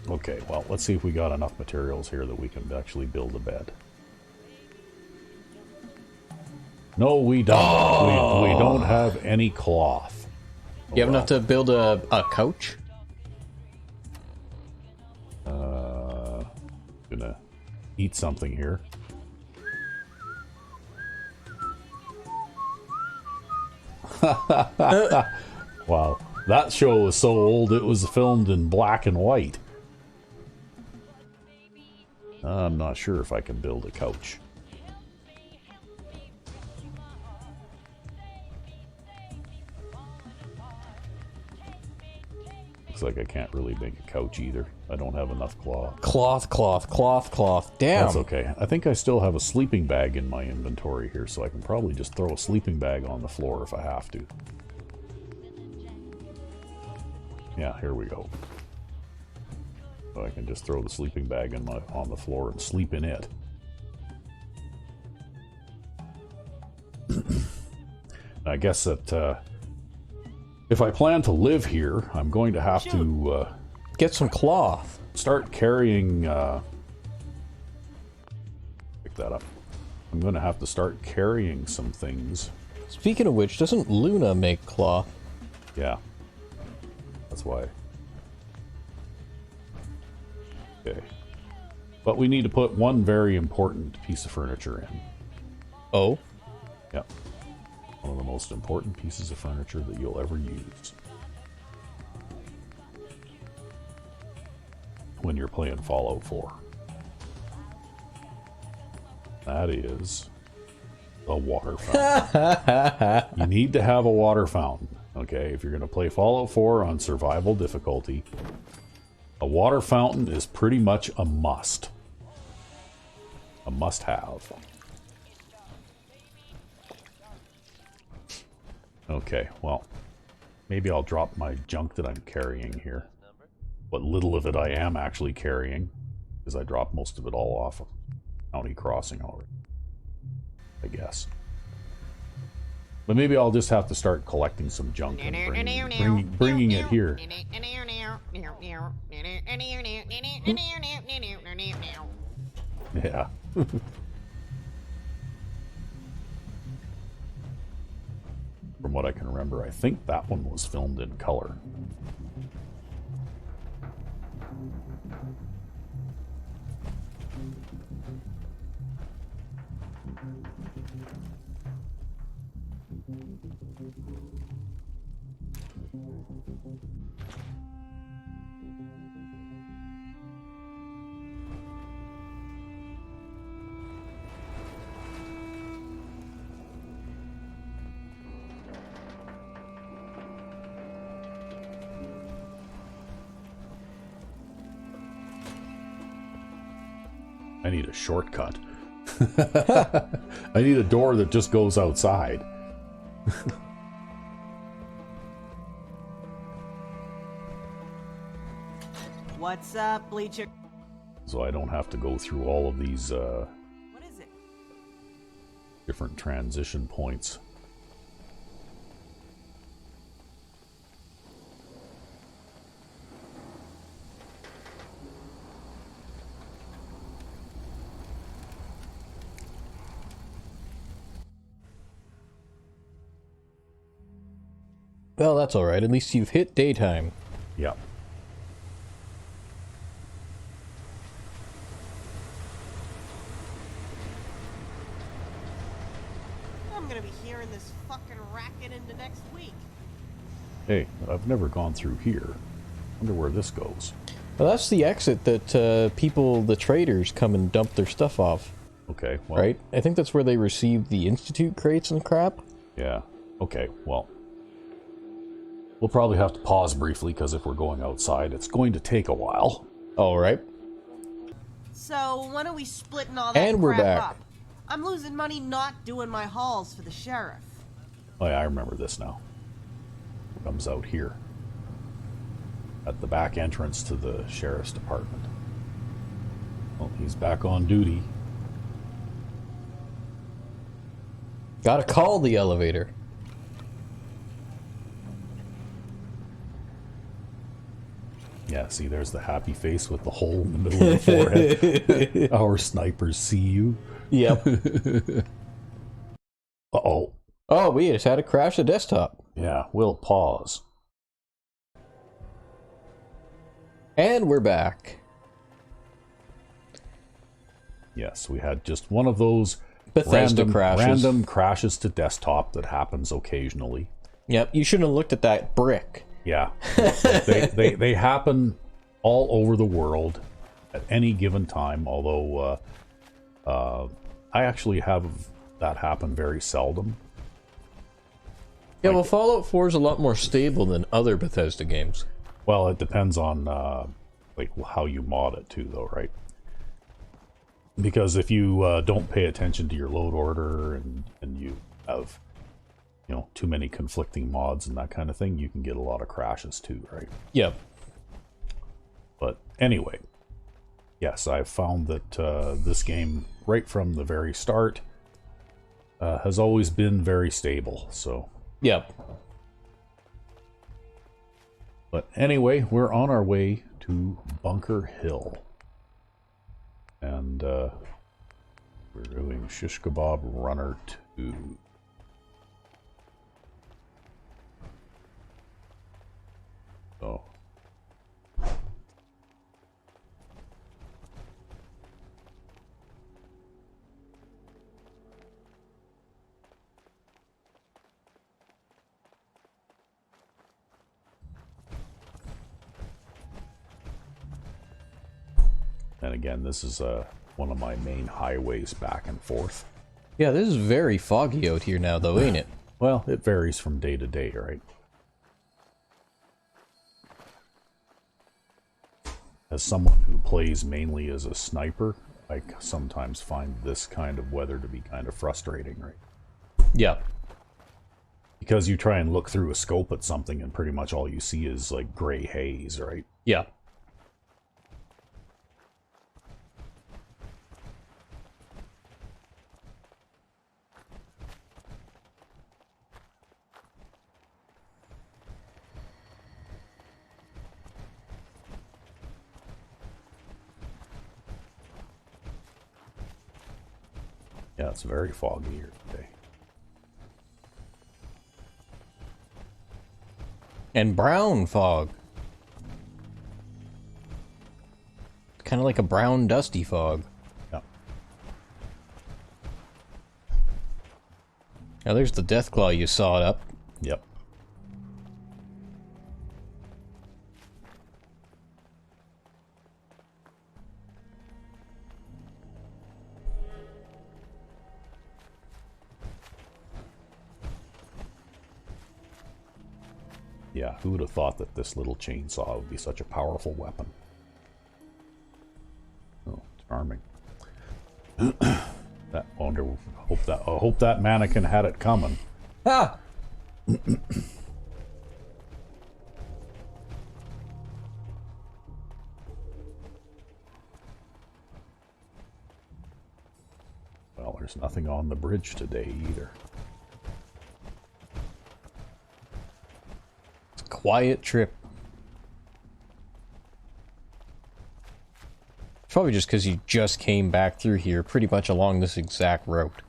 Speaker 2: Okay, well, let's see if we got enough materials here that we can actually build a bed. No, we don't. We don't have any cloth.
Speaker 1: You have enough to build a couch?
Speaker 2: Gonna eat something here. Wow, that show was so old it was filmed in black and white. I'm not sure if I can build a couch. Looks like I can't really make a couch either. I don't have enough cloth.
Speaker 1: Cloth. Damn.
Speaker 2: That's okay. I think I still have a sleeping bag in my inventory here, so I can probably just throw a sleeping bag on the floor if I have to. Yeah, here we go. So I can just throw the sleeping bag on the floor and sleep in it. I guess that if I plan to live here, I'm going to have to
Speaker 1: get some cloth.
Speaker 2: Start carrying. Pick that up. I'm going to have to start carrying some things.
Speaker 1: Speaking of which, doesn't Luna make cloth?
Speaker 2: Yeah. That's why. Okay. But we need to put one very important piece of furniture in.
Speaker 1: Oh?
Speaker 2: Yep. One of the most important pieces of furniture that you'll ever use. When you're playing Fallout 4. That is a water fountain. You need to have a water fountain. Okay, if you're going to play Fallout 4 on survival difficulty, a water fountain is pretty much a must. A must-have. Okay, well, maybe I'll drop my junk that I'm carrying here. What little of it I am actually carrying, because I dropped most of it all off of County Crossing already, I guess. But maybe I'll just have to start collecting some junk and bringing it here. Yeah. From what I can remember, I think that one was filmed in color. I need a shortcut. I need a door that just goes outside.
Speaker 3: What's up, Bleacher?
Speaker 2: So I don't have to go through all of these
Speaker 3: What is it?
Speaker 2: different transition points.
Speaker 1: Well, that's alright. At least you've hit daytime.
Speaker 2: Yeah.
Speaker 3: I'm gonna be hearing this fucking racket into next week.
Speaker 2: Hey, I've never gone through here. Wonder where this goes.
Speaker 1: Well, that's the exit that people, the traders, come and dump their stuff off.
Speaker 2: Okay, well...
Speaker 1: Right? I think that's where they receive the Institute crates and crap.
Speaker 2: Yeah. Okay, well... We'll probably have to pause briefly, because if we're going outside, it's going to take a while.
Speaker 1: Alright.
Speaker 3: So, when are we splitting all that
Speaker 1: And we're
Speaker 3: crap
Speaker 1: back.
Speaker 3: up? I'm losing money not doing my hauls for the sheriff.
Speaker 2: Oh yeah, I remember this now. It comes out here. At the back entrance to the sheriff's department. Well, he's back on duty.
Speaker 1: Gotta call the elevator.
Speaker 2: Yeah, see, there's the happy face with the hole in the middle of the forehead. Our snipers see you.
Speaker 1: Yep.
Speaker 2: Uh-oh.
Speaker 1: Oh, we just had to crash the desktop.
Speaker 2: Yeah, we'll pause.
Speaker 1: And we're back.
Speaker 2: Yes, we had just one of those
Speaker 1: Bethesda
Speaker 2: random crashes to desktop that happens occasionally.
Speaker 1: Yep, you shouldn't have looked at that brick.
Speaker 2: Yeah, they happen all over the world at any given time, although I actually have that happen very seldom.
Speaker 1: Yeah, well, Fallout 4 is a lot more stable than other Bethesda games.
Speaker 2: Well, it depends on like how you mod it too, though, right? Because if you don't pay attention to your load order and you have, you know, too many conflicting mods and that kind of thing, you can get a lot of crashes too, right?
Speaker 1: Yep.
Speaker 2: But anyway, yes, I've found that this game, right from the very start, has always been very stable, so...
Speaker 1: Yep.
Speaker 2: But anyway, we're on our way to Bunker Hill. And we're doing Shish Kebab Runner 2. So... And again, this is one of my main highways back and forth.
Speaker 1: Yeah, this is very foggy out here now, though, ain't it?
Speaker 2: Well, it varies from day to day, right? As someone who plays mainly as a sniper, I sometimes find this kind of weather to be kind of frustrating, right?
Speaker 1: Yeah.
Speaker 2: Because you try and look through a scope at something and pretty much all you see is like gray haze, right?
Speaker 1: Yeah.
Speaker 2: Yeah, it's very foggy here today.
Speaker 1: And brown fog. Kind of like a brown, dusty fog.
Speaker 2: Yeah.
Speaker 1: Now there's the Deathclaw you sawed up.
Speaker 2: Yep. Yeah, who would have thought that this little chainsaw would be such a powerful weapon? Oh, charming. That wonder. Hope that mannequin had it coming.
Speaker 1: Ah!
Speaker 2: Well, there's nothing on the bridge today either.
Speaker 1: It's a quiet trip. It's probably just because you just came back through here pretty much along this exact route.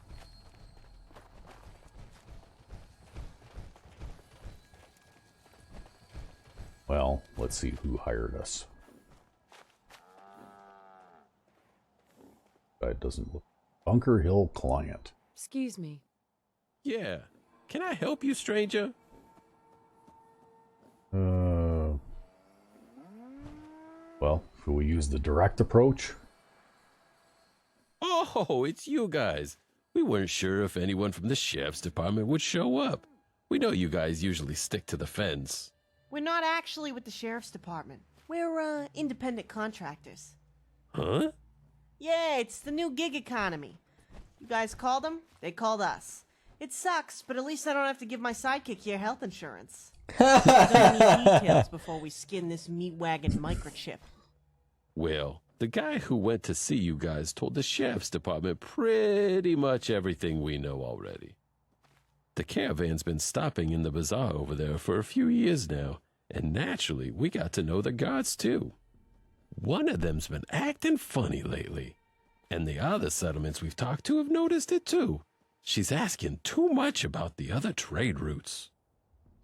Speaker 2: Well, let's see who hired us. That doesn't look... Bunker Hill client.
Speaker 10: Excuse me.
Speaker 11: Yeah. Can I help you, stranger?
Speaker 2: Well, should we use the direct approach?
Speaker 11: Oh, it's you guys. We weren't sure if anyone from the sheriff's department would show up. We know you guys usually stick to the fence.
Speaker 3: We're not actually with the sheriff's department. We're, independent contractors.
Speaker 11: Huh?
Speaker 3: Yeah, it's the new gig economy. You guys called them, they called us. It sucks, but at least I don't have to give my sidekick here health insurance. Don't need details before we skin this meat wagon microchip.
Speaker 11: Well, the guy who went to see you guys told the sheriff's department pretty much everything we know already. The caravan's been stopping in the bazaar over there for a few years now, and naturally, we got to know the guards too. One of them's been acting funny lately, and the other settlements we've talked to have noticed it too. She's asking too much about the other trade routes.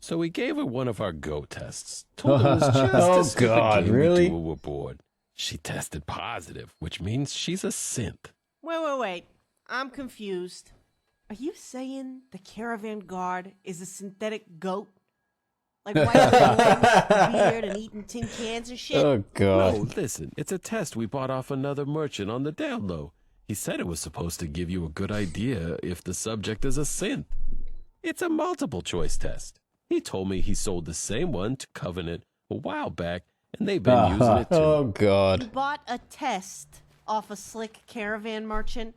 Speaker 11: So we gave her one of our go tests. Told her it was just
Speaker 1: Oh,
Speaker 11: as good a
Speaker 1: God,
Speaker 11: game
Speaker 1: really?
Speaker 11: we do aboard. She tested positive, which means she's a synth.
Speaker 3: Wait. I'm confused. Are you saying the caravan guard is a synthetic goat? Like white with beard and eating tin cans and shit?
Speaker 1: Oh, God.
Speaker 11: No, listen, it's a test we bought off another merchant on the down low. He said it was supposed to give you a good idea if the subject is a synth. It's a multiple choice test. He told me he sold the same one to Covenant a while back, and they've been using it too.
Speaker 1: Oh,
Speaker 3: You
Speaker 1: God.
Speaker 3: bought a test off a slick caravan merchant?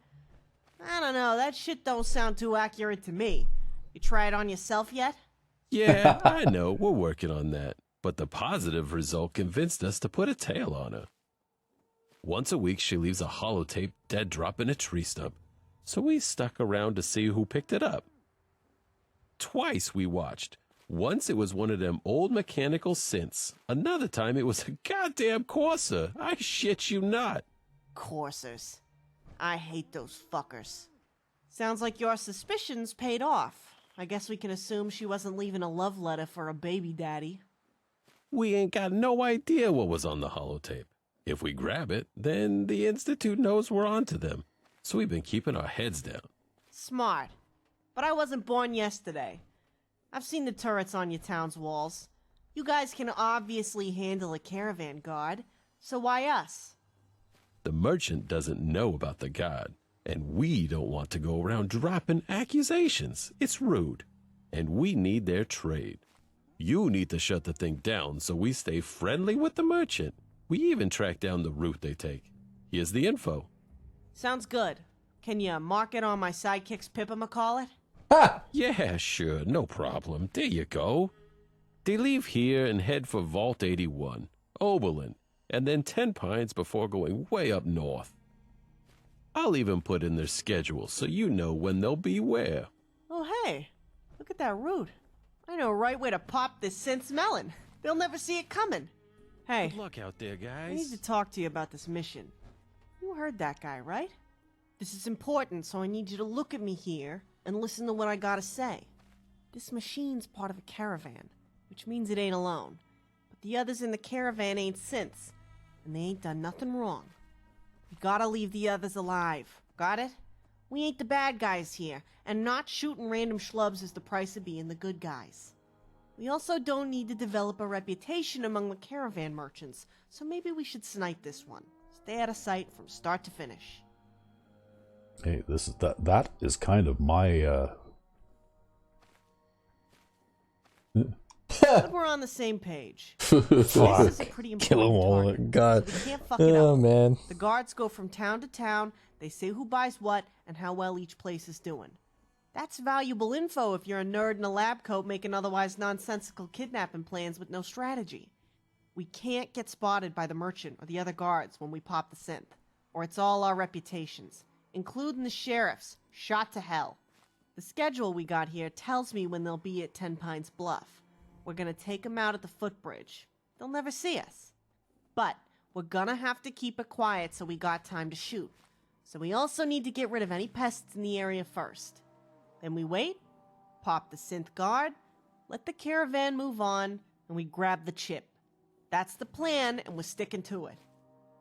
Speaker 3: I don't know, that shit don't sound too accurate to me. You try it on yourself yet?
Speaker 11: Yeah, I know, we're working on that. But the positive result convinced us to put a tail on her. Once a week, she leaves a holotape dead drop in a tree stump, so we stuck around to see who picked it up. Twice we watched. Once it was one of them old mechanical synths. Another time it was a goddamn Corsair. I shit you not.
Speaker 3: Coursers. I hate those fuckers. Sounds like your suspicions paid off. I guess we can assume she wasn't leaving a love letter for a baby daddy.
Speaker 11: We ain't got no idea what was on the holotape. If we grab it, then the Institute knows we're onto them. So we've been keeping our heads down.
Speaker 3: Smart. But I wasn't born yesterday. I've seen the turrets on your town's walls. You guys can obviously handle a caravan guard, so why us?
Speaker 11: The merchant doesn't know about the god, and we don't want to go around dropping accusations. It's rude, and we need their trade. You need to shut the thing down so we stay friendly with the merchant. We even track down the route they take. Here's the info.
Speaker 3: Sounds good. Can you mark it on my sidekick's Pippa-McCall it?
Speaker 11: Yeah, sure, no problem. There you go. They leave here and head for Vault 81, Oberlin, and then 10 Pines before going way up north. I'll even put in their schedule so you know when they'll be where.
Speaker 3: Oh, hey. Look at that route. I know right where to pop this sense melon. They'll never see it coming. Hey,
Speaker 11: Good luck out there,
Speaker 3: I need
Speaker 11: guys.
Speaker 3: to talk to you about this mission. You heard that guy, right? This is important, so I need you to look at me here and listen to what I gotta say. This machine's part of a caravan, which means it ain't alone. But the others in the caravan ain't synths, and they ain't done nothing wrong. We gotta leave the others alive. Got it? We ain't the bad guys here, and not shooting random schlubs is the price of being the good guys. We also don't need to develop a reputation among the caravan merchants, so maybe we should snipe this one. Stay out of sight from start to finish.
Speaker 2: Hey, that is kind of my
Speaker 3: But we're on the same page. This is a pretty
Speaker 1: Kill 'em
Speaker 3: important
Speaker 1: all.
Speaker 3: target,
Speaker 1: God.
Speaker 3: so we can't fuck it
Speaker 1: Oh,
Speaker 3: up.
Speaker 1: man.
Speaker 3: The guards go from town to town, They say who buys what and how well each place is doing. That's valuable info if you're a nerd in a lab coat making otherwise nonsensical kidnapping plans with no strategy. We can't get spotted by the merchant or the other guards when we pop the synth, or it's all our reputations, including the sheriff's, shot to hell. The schedule we got here tells me when they'll be at 10 Pines Bluff. We're gonna take them out at the footbridge. They'll never see us. But we're gonna have to keep it quiet so we got time to shoot. So we also need to get rid of any pests in the area first. Then we wait, pop the synth guard, let the caravan move on, and we grab the chip. That's the plan, and we're sticking to it.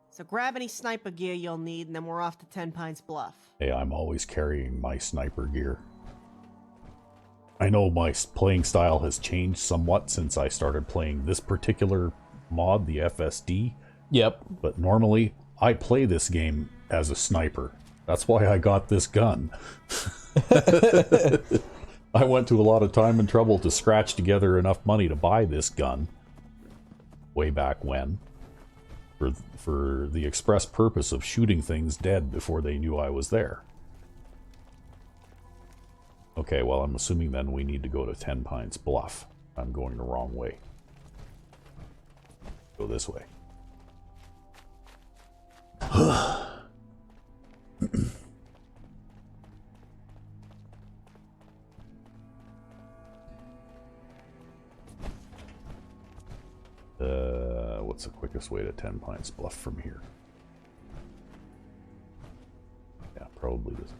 Speaker 3: So grab any sniper gear you'll need, and then we're off to 10 Pines Bluff.
Speaker 2: Hey, I'm always carrying my sniper gear. I know my playing style has changed somewhat since I started playing this particular mod, the FSD.
Speaker 1: Yep.
Speaker 2: But normally, I play this game as a sniper. That's why I got this gun. I went to a lot of time and trouble to scratch together enough money to buy this gun. Way back when. For the express purpose of shooting things dead before they knew I was there. Okay, well, I'm assuming then we need to go to 10 Pines Bluff. I'm going the wrong way. Go this way. What's the quickest way to 10 Pines Bluff from here? Yeah, probably this.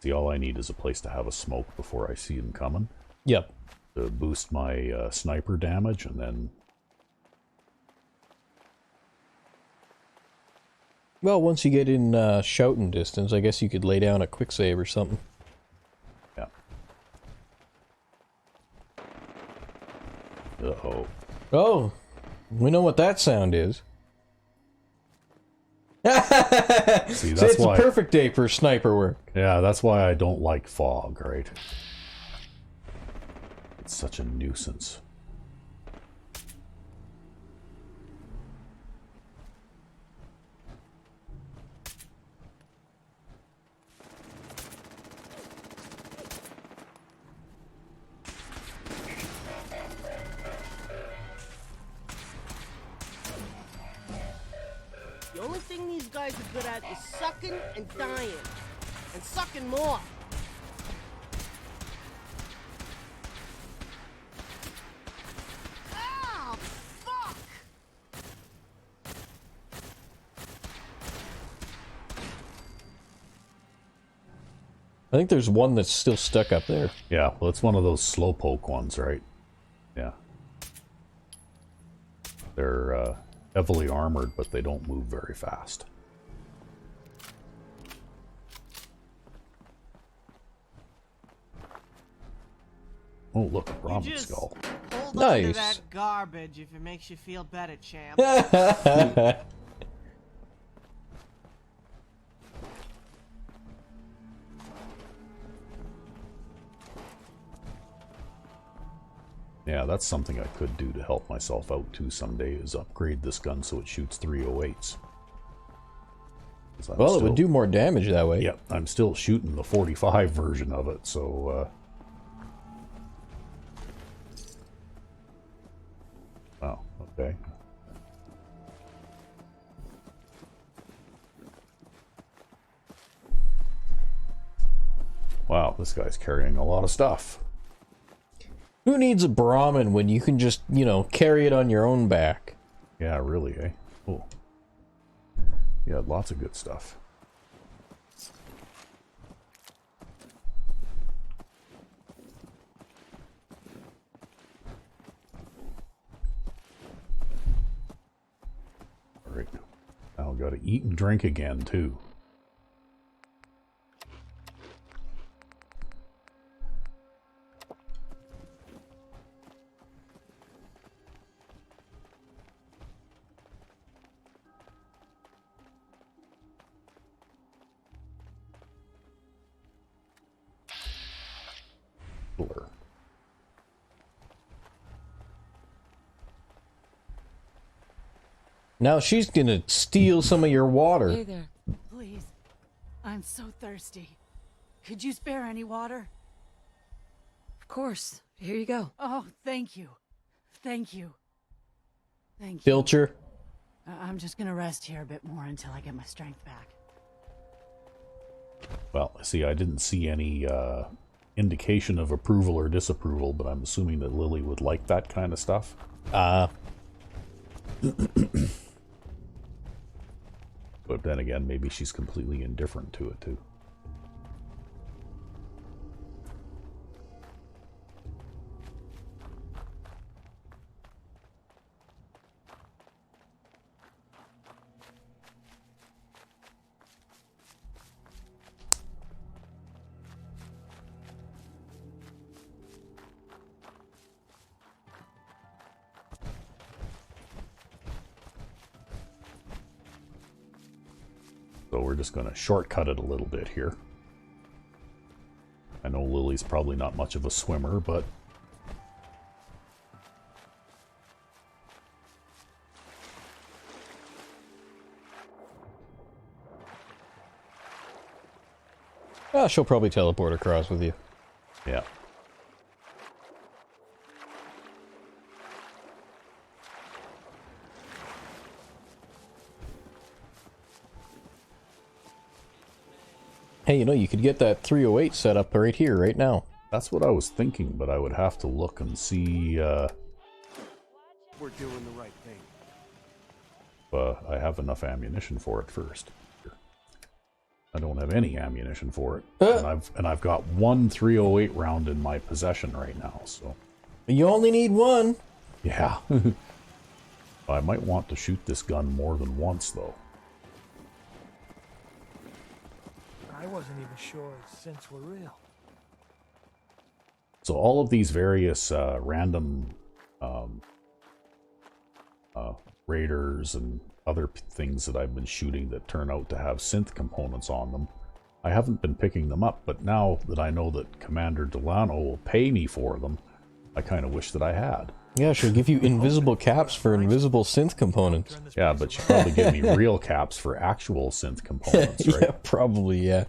Speaker 2: See, all I need is a place to have a smoke before I see them coming.
Speaker 1: Yep.
Speaker 2: To boost my sniper damage, and then...
Speaker 1: Well, once you get in shouting distance, I guess you could lay down a quick save or something.
Speaker 2: Yeah. Uh-oh.
Speaker 1: Oh, we know what that sound is.
Speaker 2: See, that's
Speaker 1: it's
Speaker 2: why...
Speaker 1: a perfect day for sniper work.
Speaker 2: Yeah, that's why I don't like fog, right? It's such a nuisance.
Speaker 3: The only thing these guys are good at is sucking and dying. And sucking more. Ah, fuck!
Speaker 1: I think there's one that's still stuck up there.
Speaker 2: Yeah, well, it's one of those slowpoke ones, right? Yeah. They're heavily armored, but they don't move very fast. Oh, look, a Brahmin skull.
Speaker 3: Hold
Speaker 1: Nice.
Speaker 3: on to that garbage if it makes you feel better, champ.
Speaker 2: Yeah, that's something I could do to help myself out too someday, is upgrade this gun so it shoots 308s.
Speaker 1: Well, it would do more damage that way.
Speaker 2: Yep, I'm still shooting the 45 version of it, so... Oh, okay. Wow, this guy's carrying a lot of stuff.
Speaker 1: Who needs a Brahmin when you can just, you know, carry it on your own back?
Speaker 2: Yeah, really, eh? Oh. Yeah, lots of good stuff. Alright. Now I've got to eat and drink again, too.
Speaker 1: Now she's gonna steal some of your water.
Speaker 10: Hey there.
Speaker 12: Please. I'm so thirsty. Could you spare any water?
Speaker 10: Of course. Here you go.
Speaker 12: Oh, thank you. Thank you. Thank you.
Speaker 1: Filcher.
Speaker 12: I'm just gonna rest here a bit more until I get my strength back.
Speaker 2: Well, see, I didn't see any indication of approval or disapproval, but I'm assuming that Lily would like that kind of stuff.
Speaker 1: But
Speaker 2: then again, maybe she's completely indifferent to it, too. So we're just going to shortcut it a little bit here. I know Lily's probably not much of a swimmer, but...
Speaker 1: she'll probably teleport across with you.
Speaker 2: Yeah.
Speaker 1: Hey, you know, you could get that 308 set up right here, right now.
Speaker 2: That's what I was thinking, but I would have to look and see...
Speaker 13: We're doing the right thing.
Speaker 2: I have enough ammunition for it first. I don't have any ammunition for it. And I've got one 308 round in my possession right now, so...
Speaker 1: You only need one.
Speaker 2: Yeah. I might want to shoot this gun more than once, though.
Speaker 13: I wasn't even sure scents were real.
Speaker 2: So all of these various random raiders and other things that I've been shooting that turn out to have synth components on them, I haven't been picking them up, but now that I know that Commander Delano will pay me for them, I kind of wish that I had.
Speaker 1: Yeah, she'll give you invisible caps for invisible synth components.
Speaker 2: Yeah, but she'll probably give me real caps for actual synth components, right?
Speaker 1: Yeah, probably, yeah.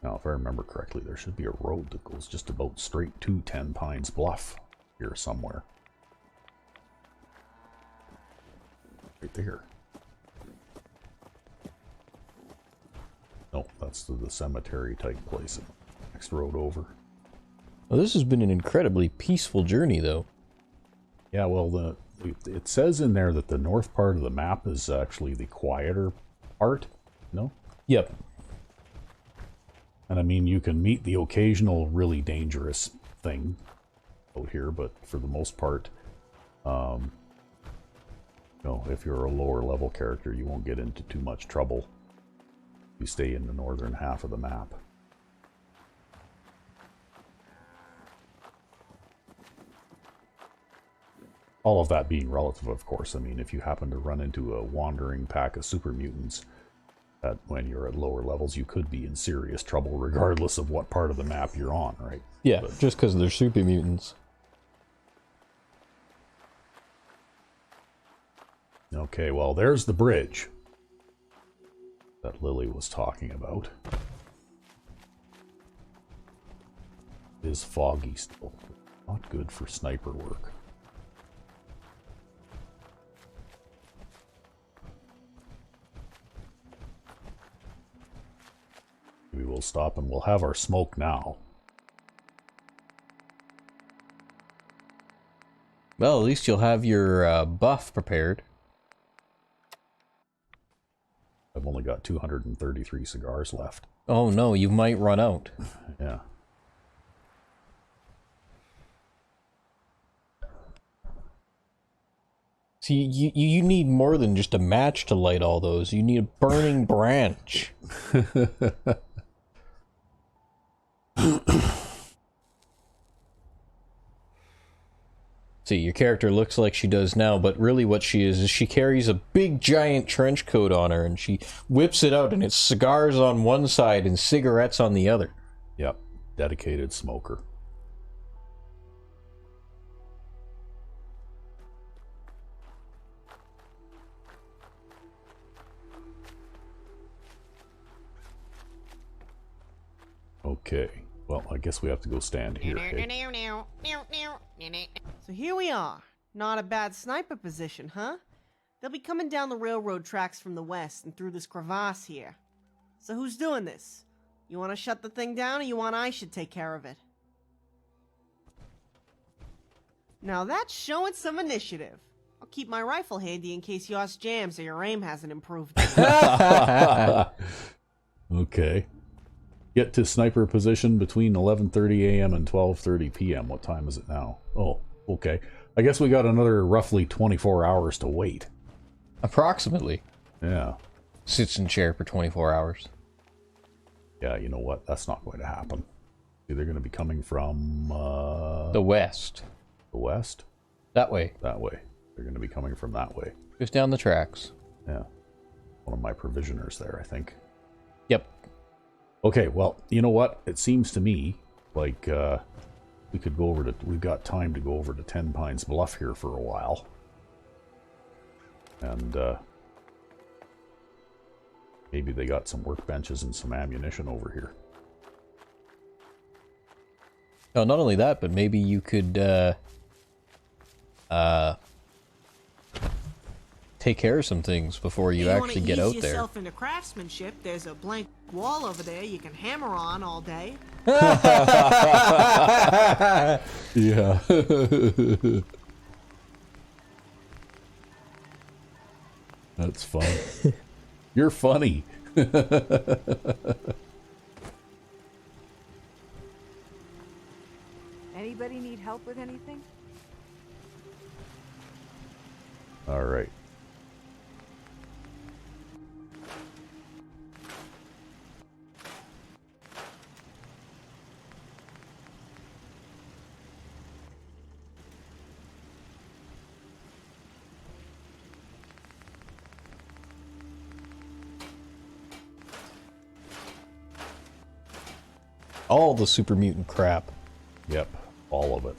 Speaker 2: Now, if I remember correctly, there should be a road that goes just about straight to 10 Pines Bluff here somewhere. Right there. No, that's the cemetery type place. Next road over.
Speaker 1: Well, this has been an incredibly peaceful journey, though.
Speaker 2: Yeah, well, it says in there that the north part of the map is actually the quieter part, no?
Speaker 1: Yep.
Speaker 2: And I mean, you can meet the occasional really dangerous thing out here, but for the most part, you know, if you're a lower level character, you won't get into too much trouble. You stay in the northern half of the map. All of that being relative, of course. I mean, if you happen to run into a wandering pack of super mutants, that when you're at lower levels, you could be in serious trouble regardless of what part of the map you're on, right?
Speaker 1: Yeah, but just because they're super mutants.
Speaker 2: Okay, well, there's the bridge that Lily was talking about. It is foggy still. Not good for sniper work. We will stop and we'll have our smoke now.
Speaker 1: Well, at least you'll have your buff prepared.
Speaker 2: I've only got 233 cigars left.
Speaker 1: Oh no, you might run out.
Speaker 2: Yeah.
Speaker 1: See, you need more than just a match to light all those. You need a burning branch. See, your character looks like she does now, but really what she is she carries a big giant trench coat on her, and she whips it out, and it's cigars on one side and cigarettes on the other.
Speaker 2: Yep, dedicated smoker. Okay, well, I guess we have to go stand here.
Speaker 3: So here we are. Not a bad sniper position, huh? They'll be coming down the railroad tracks from the west and through this crevasse here. So who's doing this? You want to shut the thing down, or you want I should take care of it? Now that's showing some initiative. I'll keep my rifle handy in case yours jams or your aim hasn't improved.
Speaker 2: Okay. Get to sniper position between 11:30 a.m. and 12:30 p.m. What time is it now? Oh, okay. I guess we got another roughly 24 hours to wait.
Speaker 1: Approximately.
Speaker 2: Yeah.
Speaker 1: Sits in chair for 24 hours.
Speaker 2: Yeah, you know what? That's not going to happen. They're going to be coming from...
Speaker 1: the west.
Speaker 2: The west?
Speaker 1: That way.
Speaker 2: That way. They're going to be coming from that way.
Speaker 1: Just down the tracks.
Speaker 2: Yeah. One of my provisioners there, I think.
Speaker 1: Yep.
Speaker 2: Okay, well, you know what? It seems to me like we could go over to... We've got time to go over to Ten Pines Bluff here for a while. And maybe they got some workbenches and some ammunition over here.
Speaker 1: Oh, not only that, but maybe you could take care of some things before you actually get out there.
Speaker 3: If you want to ease yourself into craftsmanship, there's a blank wall over there you can hammer on all day.
Speaker 2: Yeah. That's fun. You're funny.
Speaker 12: Anybody need help with anything?
Speaker 2: All right.
Speaker 1: All the super mutant crap.
Speaker 2: Yep, all of it.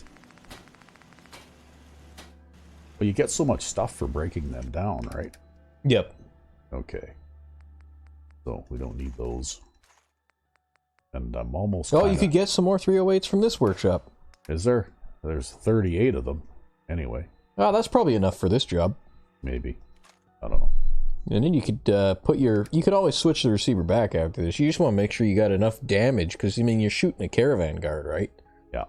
Speaker 2: Well, you get so much stuff for breaking them down, right?
Speaker 1: Yep.
Speaker 2: Okay. So we don't need those. And I'm almost...
Speaker 1: Oh, you could get some more 308s from this workshop.
Speaker 2: Is there? There's 38 of them. Anyway.
Speaker 1: Oh, that's probably enough for this job.
Speaker 2: Maybe. I don't know.
Speaker 1: And then you could put your... You could always switch the receiver back after this. You just want to make sure you got enough damage, because, I mean, you're shooting a caravan guard, right?
Speaker 2: Yeah.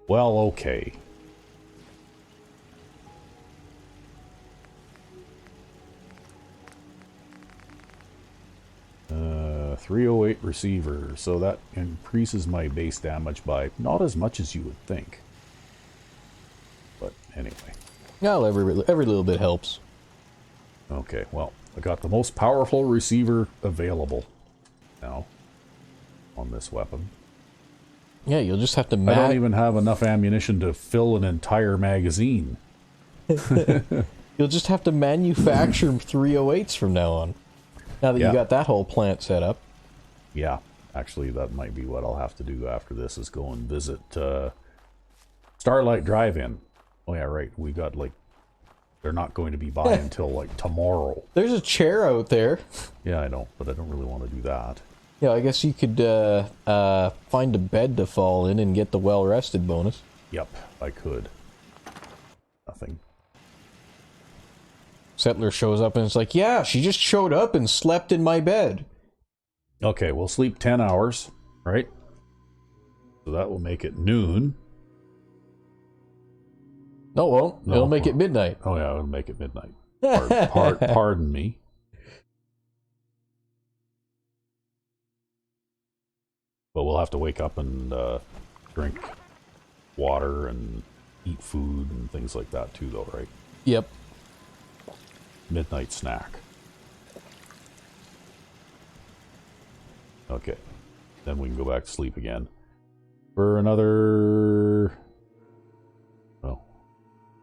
Speaker 2: Well, okay. Uh, 308 receiver, so that increases my base damage by not as much as you would think. But anyway.
Speaker 1: Well, every little bit helps.
Speaker 2: Okay, well, I got the most powerful receiver available now on this weapon.
Speaker 1: Yeah, you'll just have to...
Speaker 2: I don't even have enough ammunition to fill an entire magazine.
Speaker 1: You'll just have to manufacture 308s from now on. Now that you got that whole plant set up.
Speaker 2: Yeah, actually, that might be what I'll have to do after this, is go and visit Starlight Drive-In. Oh yeah, right. We got, like, they're not going to be by until, like, tomorrow.
Speaker 1: There's a chair out there.
Speaker 2: Yeah, I know, but I don't really want to do that.
Speaker 1: Yeah, I guess you could find a bed to fall in and get the well-rested bonus.
Speaker 2: Yep, I could. Nothing.
Speaker 1: Settler shows up and it's like, yeah, she just showed up and slept in my bed.
Speaker 2: Okay, we'll sleep 10 hours, right? So that will make it noon.
Speaker 1: No, it won't.
Speaker 2: No,
Speaker 1: It'll make it midnight.
Speaker 2: Oh yeah, it'll make it midnight. Pardon me. But we'll have to wake up and drink water and eat food and things like that too, though, right?
Speaker 1: Yep.
Speaker 2: Midnight snack. Okay. Then we can go back to sleep again. For another... Well,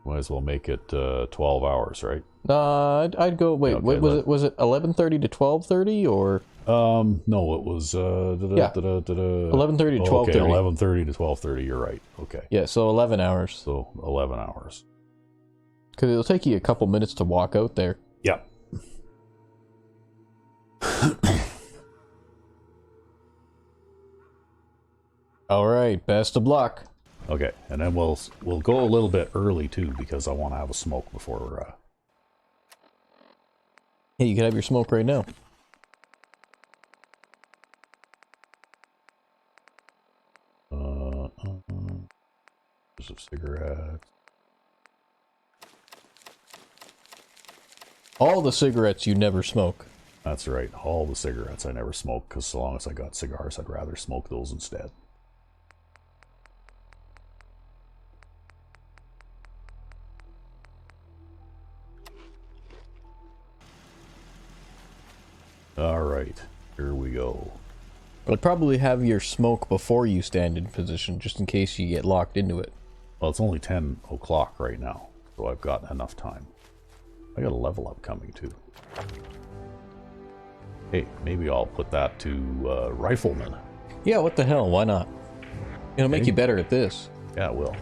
Speaker 2: might as well make it 12 hours, right?
Speaker 1: I'd go... Wait,
Speaker 2: Okay,
Speaker 1: was it 11:30 to 12:30 or...
Speaker 2: No, it was
Speaker 1: 11:30 to 12:30.
Speaker 2: Okay, 11:30 to 12:30. You're right. Okay.
Speaker 1: Yeah, so 11 hours.
Speaker 2: So 11 hours.
Speaker 1: Because it'll take you a couple minutes to walk out there.
Speaker 2: Yep.
Speaker 1: All right, best of luck.
Speaker 2: Okay, and then we'll go a little bit early too because I want to have a smoke before.
Speaker 1: Hey, you can have your smoke right now.
Speaker 2: There's a cigarette.
Speaker 1: All the cigarettes you never smoke.
Speaker 2: That's right. All the cigarettes I never smoke because so long as I got cigars, I'd rather smoke those instead. All right, here we go.
Speaker 1: I'd probably have your smoke before you stand in position, just in case you get locked into it.
Speaker 2: Well, it's only 10 o'clock right now, so I've got enough time. I got a level up coming too. Hey, maybe I'll put that to rifleman.
Speaker 1: Yeah, what the hell? Why not? It'll make you better at this.
Speaker 2: Yeah, it will.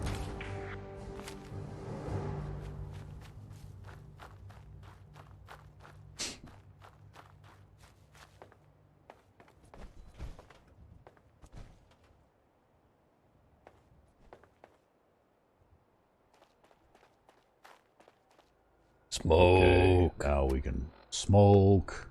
Speaker 1: Smoke.
Speaker 2: Okay, now we can smoke.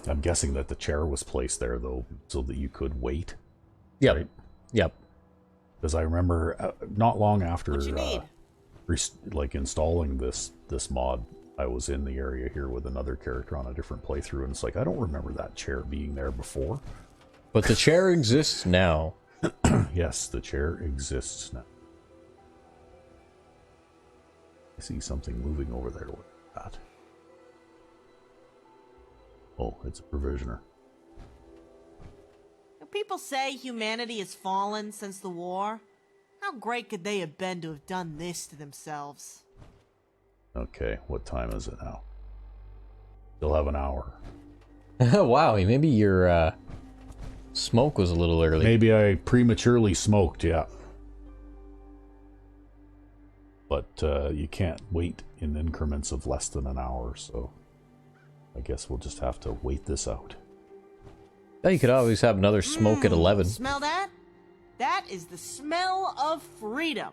Speaker 2: I'm guessing that the chair was placed there, though, so that you could wait.
Speaker 1: Yep.
Speaker 2: Right?
Speaker 1: Yep.
Speaker 2: Because I remember not long after,
Speaker 3: What you need?
Speaker 2: like installing this mod, I was in the area here with another character on a different playthrough, and it's like I don't remember that chair being there before.
Speaker 1: But the chair exists now.
Speaker 2: Yes, the chair exists now. I see something moving over there. What's that? Oh, it's a provisioner.
Speaker 3: People say humanity has fallen since the war. How great could they have been to have done this to themselves?
Speaker 2: Okay, what time is it now? Still have an hour.
Speaker 1: Wow, maybe your smoke was a little early.
Speaker 2: Maybe I prematurely smoked, yeah. But you can't wait in increments of less than an hour, so I guess we'll just have to wait this out.
Speaker 1: Yeah, you could always have another smoke at 11.
Speaker 3: Smell that? That is the smell of freedom.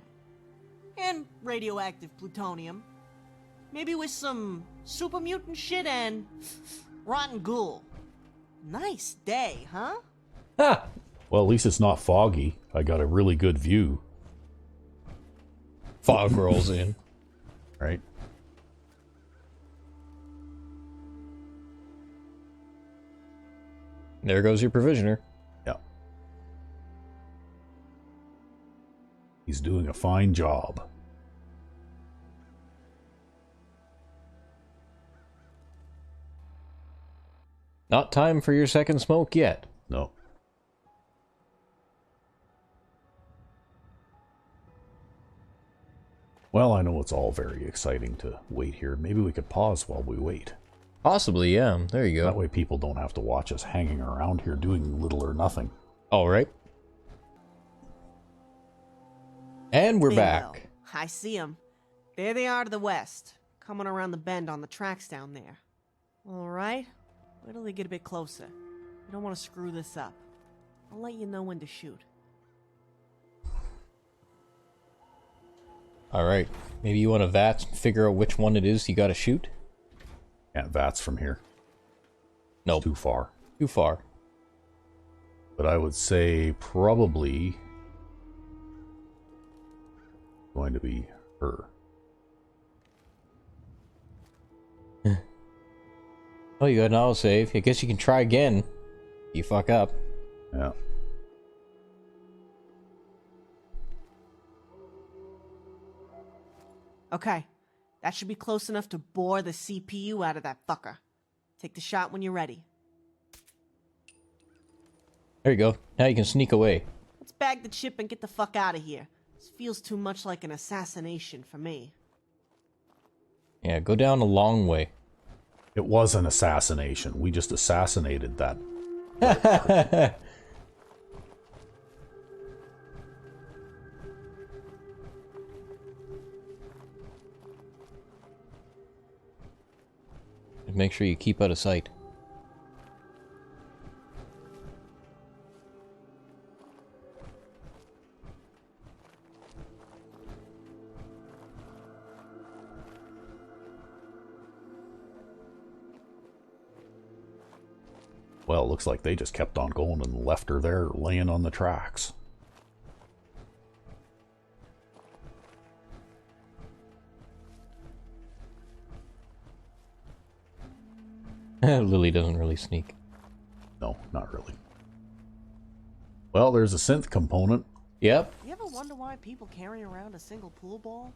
Speaker 3: And radioactive plutonium. Maybe with some super mutant shit and rotten ghoul. Nice day, huh?
Speaker 1: Ah!
Speaker 2: Well, at least it's not foggy. I got a really good view.
Speaker 1: Fog rolls in.
Speaker 2: Right?
Speaker 1: There goes your provisioner.
Speaker 2: Yeah. He's doing a fine job.
Speaker 1: Not time for your second smoke yet.
Speaker 2: No. Well, I know it's all very exciting to wait here. Maybe we could pause while we wait.
Speaker 1: Possibly, yeah. There you go.
Speaker 2: That way people don't have to watch us hanging around here doing little or nothing.
Speaker 1: All right. And we're
Speaker 3: Bingo.
Speaker 1: back.
Speaker 3: I see them. There they are to the west, coming around the bend on the tracks down there. All right. Wait till they get a bit closer. We don't want to screw this up. I'll let you know when to shoot.
Speaker 1: All right. Maybe you want to VATS and figure out which one it is you got to shoot?
Speaker 2: Can't VATS from here.
Speaker 1: No.
Speaker 2: Nope. Too far.
Speaker 1: Too far.
Speaker 2: But I would say probably going to be her.
Speaker 1: Oh, you got an autosave. I guess you can try again. You fuck up.
Speaker 2: Yeah.
Speaker 3: Okay, that should be close enough to bore the CPU out of that fucker. Take the shot when you're ready.
Speaker 1: There you go. Now you can sneak away.
Speaker 3: Let's bag the chip and get the fuck out of here. This feels too much like an assassination for me.
Speaker 1: Yeah, go down a long way.
Speaker 2: It was an assassination. We just assassinated that.
Speaker 1: Make sure you keep out of sight.
Speaker 2: Well, it looks like they just kept on going and left her there laying on the tracks.
Speaker 1: Lily doesn't really sneak.
Speaker 2: No, not really. Well, there's a synth component.
Speaker 1: Yep.
Speaker 3: You ever wonder why people carry around a single pool ball?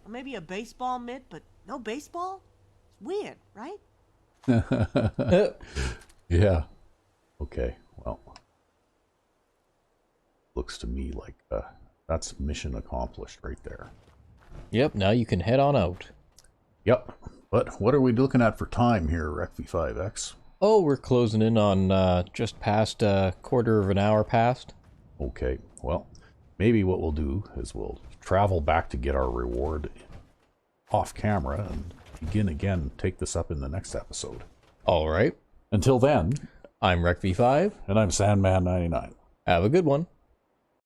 Speaker 3: Or maybe a baseball mitt, but no baseball? It's weird, right?
Speaker 2: Yeah. Okay, well. Looks to me like that's mission accomplished right there.
Speaker 1: Yep, now you can head on out.
Speaker 2: Yep. But what are we looking at for time here, RecV5X?
Speaker 1: Oh, we're closing in on just past a quarter of an hour past.
Speaker 2: Okay, well, maybe what we'll do is we'll travel back to get our reward off camera and begin again, take this up in the next episode.
Speaker 1: All right.
Speaker 2: Until then,
Speaker 1: I'm RecV5.
Speaker 2: And I'm Sandman99.
Speaker 1: Have a good one.